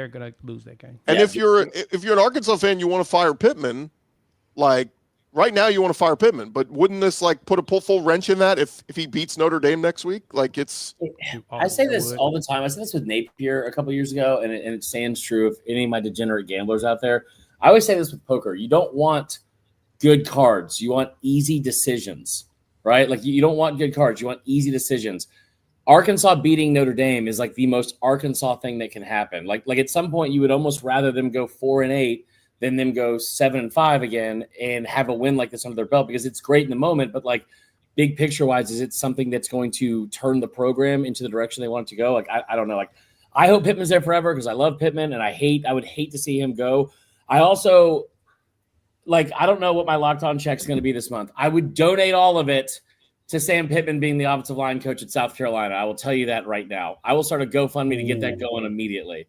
gonna lose that game. And if you're an Arkansas fan, you want to fire Pittman, like right now you want to fire Pittman, but wouldn't this like put a full wrench in that if he beats Notre Dame next week? Like I say this all the time. I said this with Napier a couple years ago, and it stands true of any of my degenerate gamblers out there. I always say this with poker: you don't want good cards, you want easy decisions, right? Like you don't want good cards, you want easy decisions. Arkansas beating Notre Dame is like the most Arkansas thing that can happen. Like at some point you would almost rather them go 4-8 than them go 7-5 again and have a win like this under their belt, because it's great in the moment, but like big picture wise, is it something that's going to turn the program into the direction they want it to go? Like, I don't know. Like, I hope Pittman's there forever because I love Pittman and I would hate to see him go. I also I don't know what my locked on check is going to be this month. I would donate all of it to Sam Pittman being the offensive line coach at South Carolina. I will tell you that right now. I will start a GoFundMe to get that going immediately.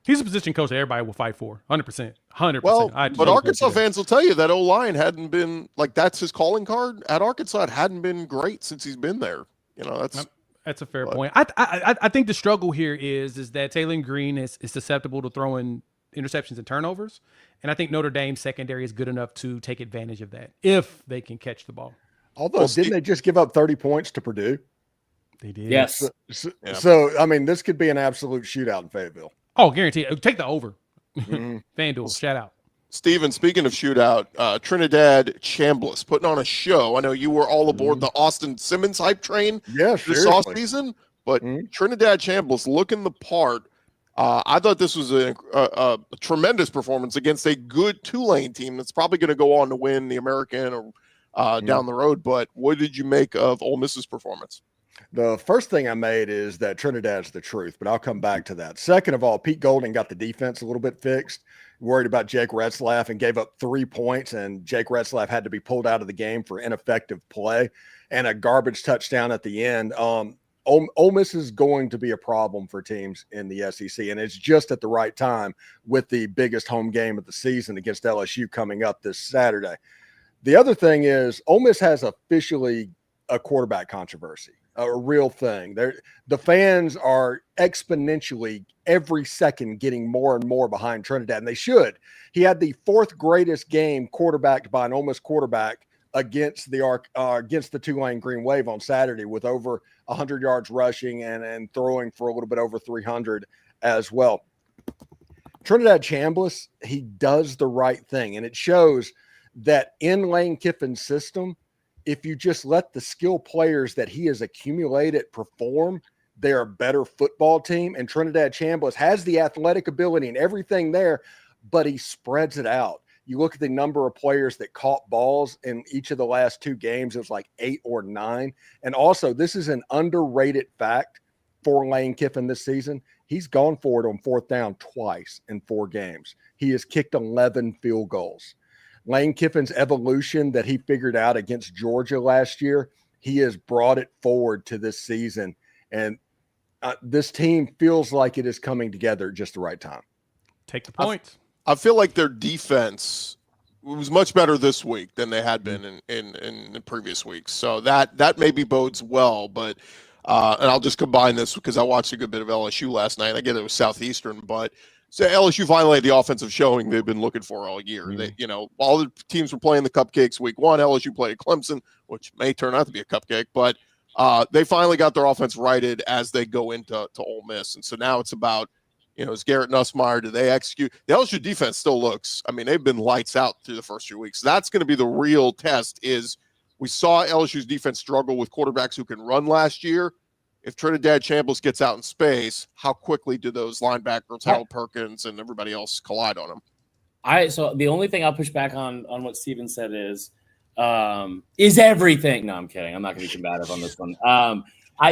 He's a position coach that everybody will fight for, 100%. 100%. Well, but Arkansas fans will tell you that O-line hadn't been that's his calling card at Arkansas. It hadn't been great since he's been there. That's a fair point. I think the struggle here is that Taylor Green is susceptible to throwing interceptions and turnovers, and I think Notre Dame's secondary is good enough to take advantage of that if they can catch the ball. Although, didn't they just give up 30 points to Purdue? They did. Yes. So, I mean, this could be an absolute shootout in Fayetteville. Oh, guaranteed. Take the over. FanDuel, shout out. Steven, speaking of shootout, Trinidad Chambliss putting on a show. I know you were all aboard the Austin Simmons hype train this offseason, but Trinidad Chambliss looking the part. I thought this was a tremendous performance against a good Tulane team that's probably going to go on to win the American or down the road. But what did you make of Ole Miss's performance? The first thing I made is that Trinidad's the truth, but I'll come back to that. Second of all, Pete Golding got the defense a little bit fixed, worried about Jake Retzlaff, and gave up 3 points, and Jake Retzlaff had to be pulled out of the game for ineffective play and a garbage touchdown at the end. Ole Miss is going to be a problem for teams in the SEC, and it's just at the right time with the biggest home game of the season against LSU coming up this Saturday. The other thing is Ole Miss has officially a quarterback controversy, a real thing. The fans are exponentially every second getting more and more behind Trinidad, and they should. He had the 4th greatest game quarterbacked by an Ole Miss quarterback against the Tulane Green Wave on Saturday, with over 100 yards rushing and throwing for a little bit over 300 as well. Trinidad Chambliss, he does the right thing, and it shows that in Lane Kiffin's system, if you just let the skill players that he has accumulated perform, they're a better football team. And Trinidad Chambliss has the athletic ability and everything there, but he spreads it out. You look at the number of players that caught balls in each of the last 2 games, it was like 8 or 9. And also, this is an underrated fact for Lane Kiffin this season. He's gone for it on 4th down twice in 4 games. He has kicked 11 field goals. Lane Kiffin's evolution that he figured out against Georgia last year, he has brought it forward to this season. And this team feels like it is coming together at just the right time. Take the points. I feel like their defense was much better this week than they had been in the previous weeks. So that maybe bodes well. But and I'll just combine this because I watched a good bit of LSU last night. I get it was Southeastern, but so LSU finally had the offensive showing they've been looking for all year. They, all the teams were playing the cupcakes week 1. LSU played Clemson, which may turn out to be a cupcake, but they finally got their offense righted as they go into Ole Miss. And so now it's about, is Garrett Nussmeier, do they execute? The LSU defense still looks, they've been lights out through the first few weeks. That's going to be the real test. Is we saw LSU's defense struggle with quarterbacks who can run last year. If Trinidad Chambliss gets out in space, how quickly do those linebackers, Harold Perkins and everybody else, collide on him? So the only thing I'll push back on what Steven said is everything. No, I'm kidding. I'm not going to be combative on this one.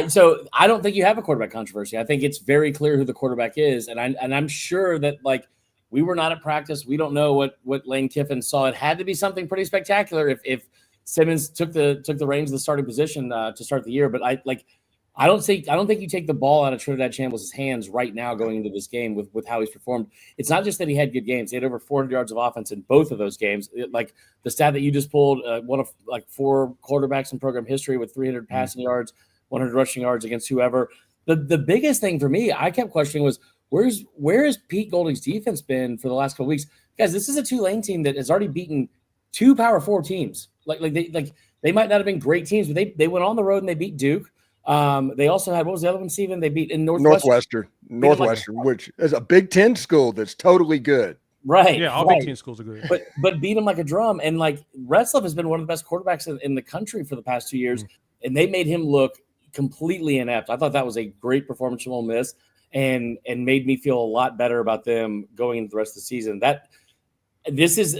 So I don't think you have a quarterback controversy. I think it's very clear who the quarterback is, and I'm sure that we were not at practice. We don't know what Lane Kiffin saw. It had to be something pretty spectacular if Simmons took the reins of the starting position to start the year. But I don't think you take the ball out of Trinidad Chambliss' hands right now going into this game with how he's performed. It's not just that he had good games. He had over 400 yards of offense in both of those games. The stat that you just pulled, one of 4 quarterbacks in program history with 300 passing yards, 100 rushing yards against whoever. The biggest thing for me, I kept questioning was where has Pete Golding's defense been for the last couple of weeks? Guys, this is a Tulane team that has already beaten 2 Power 4 teams. They might not have been great teams, but they went on the road and they beat Duke. They also had, what was the other one, Steven? They beat in Northwestern, which is a Big Ten school that's totally good. Right. Yeah, all Big Ten schools are good. But beat them like a drum. And Retzlaff has been one of the best quarterbacks in the country for the past 2 years, and they made him look completely inept. I thought that was a great performance from Ole Miss and made me feel a lot better about them going into the rest of the season.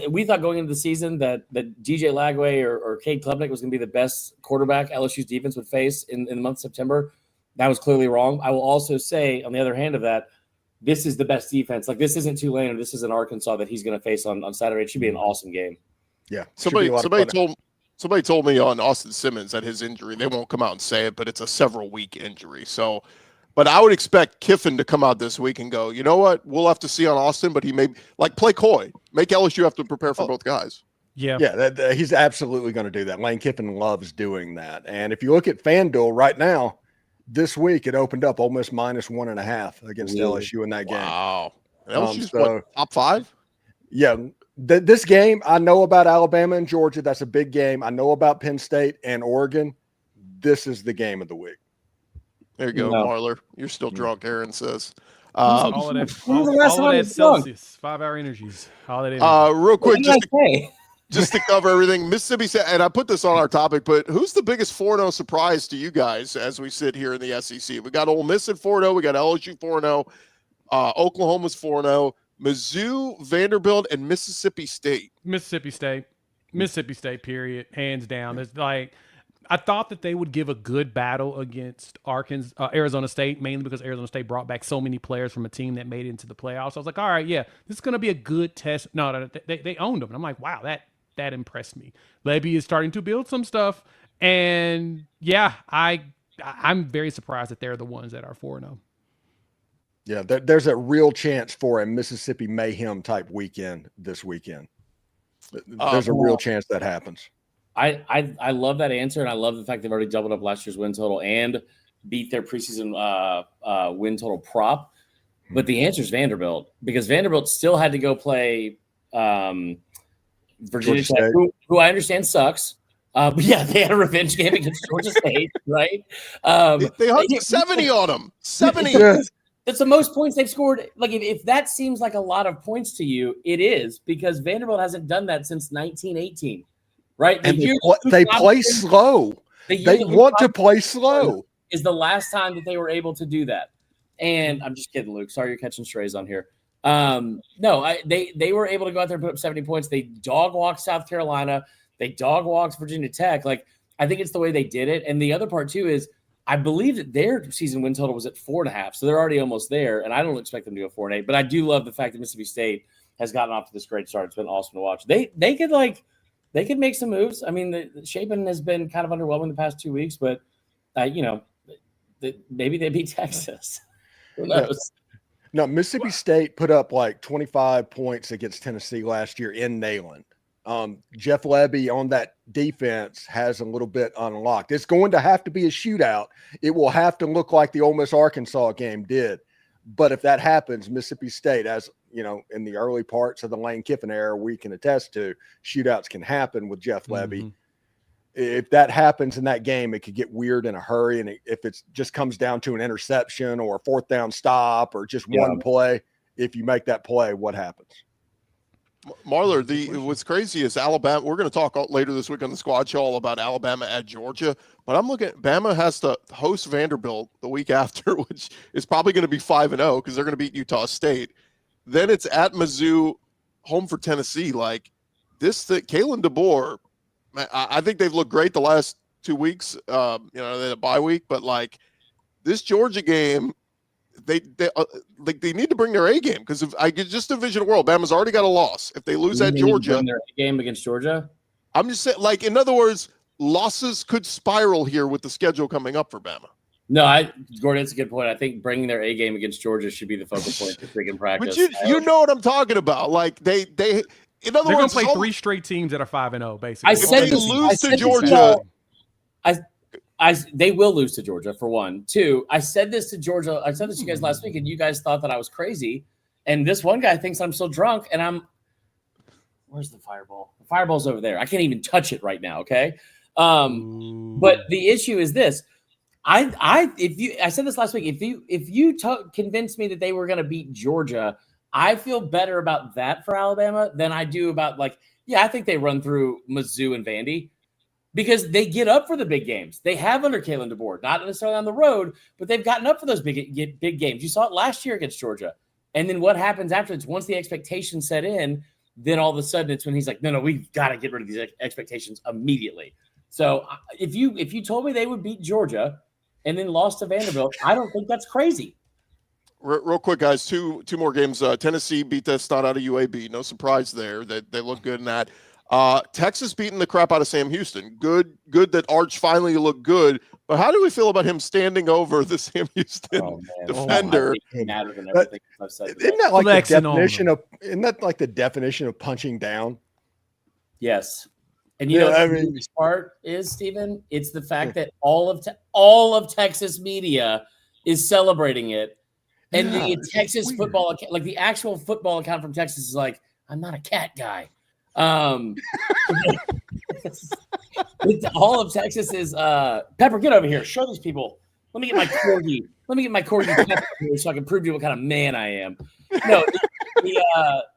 We thought going into the season that DJ Lagway or Cade Klubnik was going to be the best quarterback LSU's defense would face in the month of September. That was clearly wrong. I will also say, on the other hand of that, this is the best defense. This isn't Tulane or this isn't Arkansas that he's going to face on Saturday. It should be an awesome game. Yeah. Somebody told me on Austin Simmons that his injury, they won't come out and say it, but it's a several-week injury. So, but I would expect Kiffin to come out this week and go, you know what, we'll have to see on Austin, but he may play coy, make LSU have to prepare for both guys. Yeah, he's absolutely going to do that. Lane Kiffin loves doing that. And if you look at FanDuel right now, this week it opened up Ole Miss -1.5 against LSU in that game. Wow. LSU's top 5? Yeah. This game, I know about Alabama and Georgia. That's a big game. I know about Penn State and Oregon. This is the game of the week. There you go, Marler. You're still drunk, Aaron says. All of that Celsius, 5-hour energies. All that real quick, just to cover everything, Mississippi State, and I put this on our topic, but who's the biggest 4-0 surprise to you guys as we sit here in the SEC? We got Ole Miss at 4-0. We got LSU 4-0. Oklahoma's 4-0. Mizzou, Vanderbilt, and Mississippi State. Mississippi State, period. Hands down. It's I thought that they would give a good battle against Arizona State, mainly because Arizona State brought back so many players from a team that made it into the playoffs. I was like, all right, yeah, this is going to be a good test. No, they owned them. And I'm like, wow, that impressed me. Lebby is starting to build some stuff. And, yeah, I'm very surprised that they're the ones that are 4-0. Yeah, there's a real chance for a Mississippi Mayhem type weekend this weekend. There's a real chance that happens. I love that answer, and I love the fact they've already doubled up last year's win total and beat their preseason win total prop. But the answer is Vanderbilt, because Vanderbilt still had to go play Virginia Tech, who I understand sucks. But yeah, they had a revenge game against Georgia State, right? They hung 70 on them. 70. That's the most points they've scored. If that seems like a lot of points to you, it is, because Vanderbilt hasn't done that since 1918, right? And they play slow. They want to play slow. Is the last time that they were able to do that. And I'm just kidding, Luke. Sorry you're catching strays on here. No, they were able to go out there and put up 70 points. They dog walked South Carolina. They dog walked Virginia Tech. Like, I think it's the way they did it. And the other part too is I believe that their season win total was at 4.5, so they're already almost there. And I don't expect them to go 4-8, but I do love the fact that Mississippi State has gotten off to this great start. It's been awesome to watch. They could make some moves. I mean, the Shapen has been kind of underwhelming the past 2 weeks, but maybe they beat Texas. Who knows? No, Mississippi State put up like 25 points against Tennessee last year in Neyland. Jeff Levy on that defense has a little bit unlocked. It's going to have to be a shootout. It will have to look like the Ole Miss Arkansas game did. But if that happens, Mississippi State, as you know, in the early parts of the Lane Kiffin era, we can attest to, shootouts can happen with Jeff Levy. Mm-hmm. If that happens in that game, it could get weird in a hurry. And if it just comes down to an interception or a fourth down stop or just one play, if you make that play, what happens? Marler, what's crazy is Alabama. We're going to talk later this week on the Squad Show all about Alabama at Georgia. But I'm looking at Bama has to host Vanderbilt the week after, which is probably going to be 5-0 because they're going to beat Utah State. Then it's at Mizzou, home for Tennessee. Like this, Kalen DeBoer, I think they've looked great the last 2 weeks. They had a bye week, but like this Georgia game, they need to bring their A game because if I could just envision a world, Bama's already got a loss. If they lose at Georgia, bring their A game against Georgia. I'm just saying, like in other words, losses could spiral here with the schedule coming up for Bama. No, Gordon, that's a good point. I think bringing their A game against Georgia should be the focal point for freaking practice. But you know what I'm talking about. Like they in other words, they're going to play 3 straight teams that are 5-0, basically. I said they lose to Georgia. They will lose to Georgia, for one. 2, I said this to Georgia. I said this to you guys last week, and you guys thought that I was crazy. And this one guy thinks I'm still drunk, and where's the fireball? The fireball's over there. I can't even touch it right now, okay? But the issue is this. I said this last week. If you convinced me that they were going to beat Georgia, I feel better about that for Alabama than I do about I think they run through Mizzou and Vandy because they get up for the big games. They have under Kalen DeBoer, not necessarily on the road, but they've gotten up for those big games. You saw it last year against Georgia. And then what happens afterwards, once the expectations set in, then all of a sudden it's when he's like, no, we've got to get rid of these expectations immediately. So if you told me they would beat Georgia and then lost to Vanderbilt, I don't think that's crazy. Real quick, guys, two more games. Tennessee beat the snot out of UAB. No surprise there. They look good in that. Texas beating the crap out of Sam Houston. Good that Arch finally looked good. But how do we feel about him standing over the Sam Houston defender? Isn't that like the definition of punching down? Yes. And the part is, Stephen, it's the fact that all of Texas media is celebrating it. And the Texas football, like the actual football account from Texas is like, I'm not a cat guy. All of Texas is Pepper, get over here. Show these people. Let me get my corgi. Pepper here so I can prove to you what kind of man I am. No,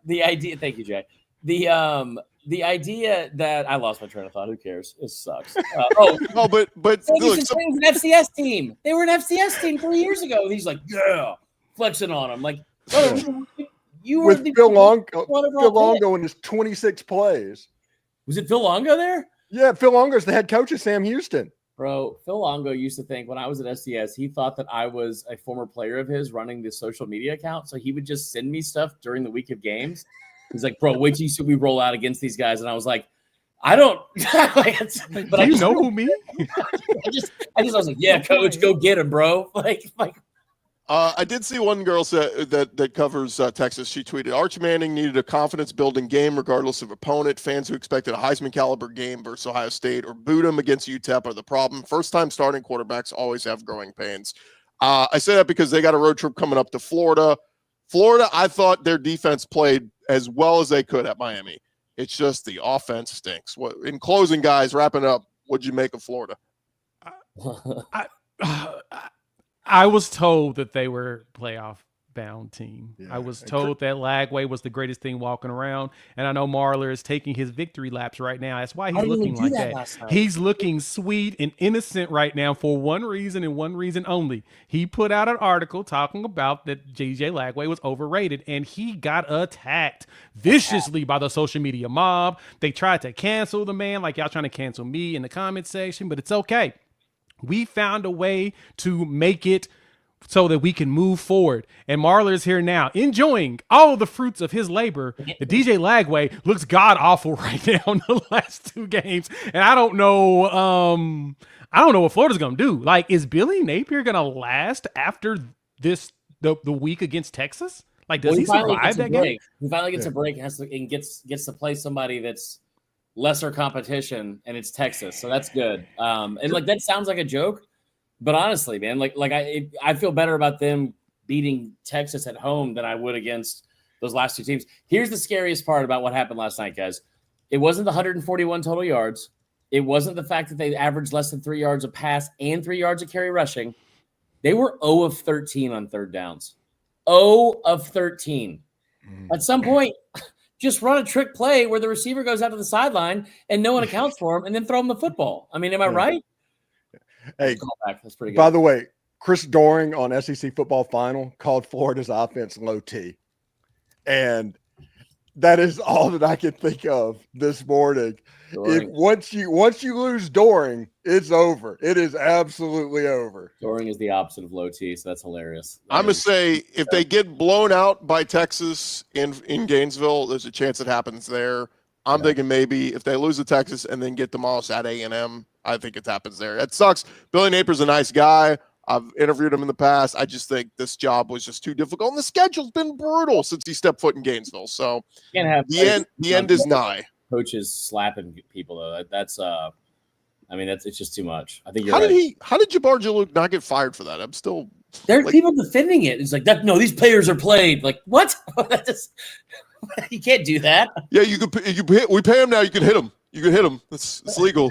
the idea. Thank you, Jay. The idea that I lost my train of thought. Who cares? It sucks. But look, was an FCS team. They were an FCS team 3 years ago. He's like, yeah, flexing on them. Like, you were with Phil Longo in his 26 plays. Was it Phil Longo there? Yeah, Phil Longo's the head coach of Sam Houston. Bro, Phil Longo used to think when I was at SDS, he thought that I was a former player of his running the social media account. So he would just send me stuff during the week of games. He's like, bro, wait till you see we roll out against these guys. And I was like, I don't. But do you know who me? I was like, yeah, coach, go get him, bro. I did see one girl say that covers Texas. She tweeted, Arch Manning needed a confidence-building game regardless of opponent. Fans who expected a Heisman-caliber game versus Ohio State or boot him against UTEP are the problem. First-time starting quarterbacks always have growing pains. I say that because they got a road trip coming up to Florida. Florida, I thought their defense played as well as they could at Miami. It's just the offense stinks. In closing, guys, wrapping up, what'd you make of Florida? I was told that they were playoff bound team. Yeah. I was told that Lagway was the greatest thing walking around, and I know Marler is taking his victory laps right now. That's why he's looking like that. He's looking sweet and innocent right now for one reason and one reason only. He put out an article talking about that JJ Lagway was overrated, and he got attacked viciously by the social media mob. They tried to cancel the man like y'all trying to cancel me in the comment section, but it's okay. We found a way to make it so that we can move forward. And Marler's here now, enjoying all the fruits of his labor. The DJ Lagway looks god-awful right now in the last 2 games. And I don't know what Florida's going to do. Like, is Billy Napier going to last after the week against Texas? Like, does he survive that game? He finally gets a break and gets to play somebody that's lesser competition, and it's Texas. So that's good. And, like, that sounds like a joke. But honestly, man, I feel better about them beating Texas at home than I would against those last 2 teams. Here's the scariest part about what happened last night, guys. It wasn't the 141 total yards. It wasn't the fact that they averaged less than 3 yards a pass and 3 yards of carry rushing. They were 0 of 13 on third downs. 0 of 13. At some point, just run a trick play where the receiver goes out to the sideline and no one accounts for him, and then throw him the football. I mean, am I right? Hey, that's pretty good. By the way, Chris Doring on SEC Football Final called Florida's offense low T. And that is all that I can think of this morning. Once you lose Doring, it's over. It is absolutely over. Doring is the opposite of low T, so that's hilarious. I'm going to say if they get blown out by Texas in Gainesville, there's a chance it happens there. I'm thinking maybe if they lose to Texas and then get demolished at A&M, I think it happens there. It sucks. Billy Napier's a nice guy. I've interviewed him in the past. I just think this job was just too difficult. And the schedule's been brutal since he stepped foot in Gainesville. So can't have the end is nigh. Coaches slapping people, though. It's just too much. I think you're how right. How did Jabbar Jaluk not get fired for that? I'm still. There's people defending it. It's like that. No, these players are played. Like what? You can't do that. Yeah, we pay him now. You can hit him. You can hit him. It's legal.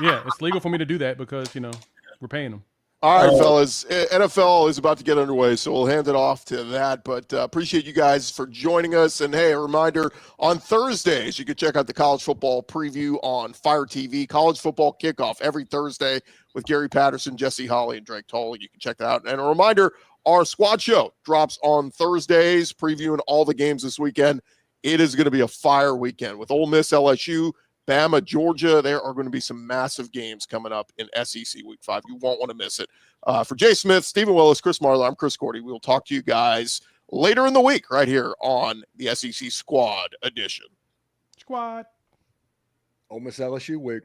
Yeah, it's legal for me to do that because we're paying them. All right, fellas. NFL is about to get underway, so we'll hand it off to that. But appreciate you guys for joining us. And, hey, a reminder, on Thursdays, you can check out the college football preview on Fire TV. College football kickoff every Thursday with Gary Patterson, Jesse Holly, and Drake Tolley. You can check that out. And a reminder, our squad show drops on Thursdays, previewing all the games this weekend. It is going to be a fire weekend with Ole Miss, LSU, Bama, Georgia. There are going to be some massive games coming up in SEC Week 5. You won't want to miss it. For Jay Smith, Stephen Willis, Chris Marler, I'm Chris Gordy. We will talk to you guys later in the week right here on the SEC Squad Edition. Squad. Ole Miss LSU Week.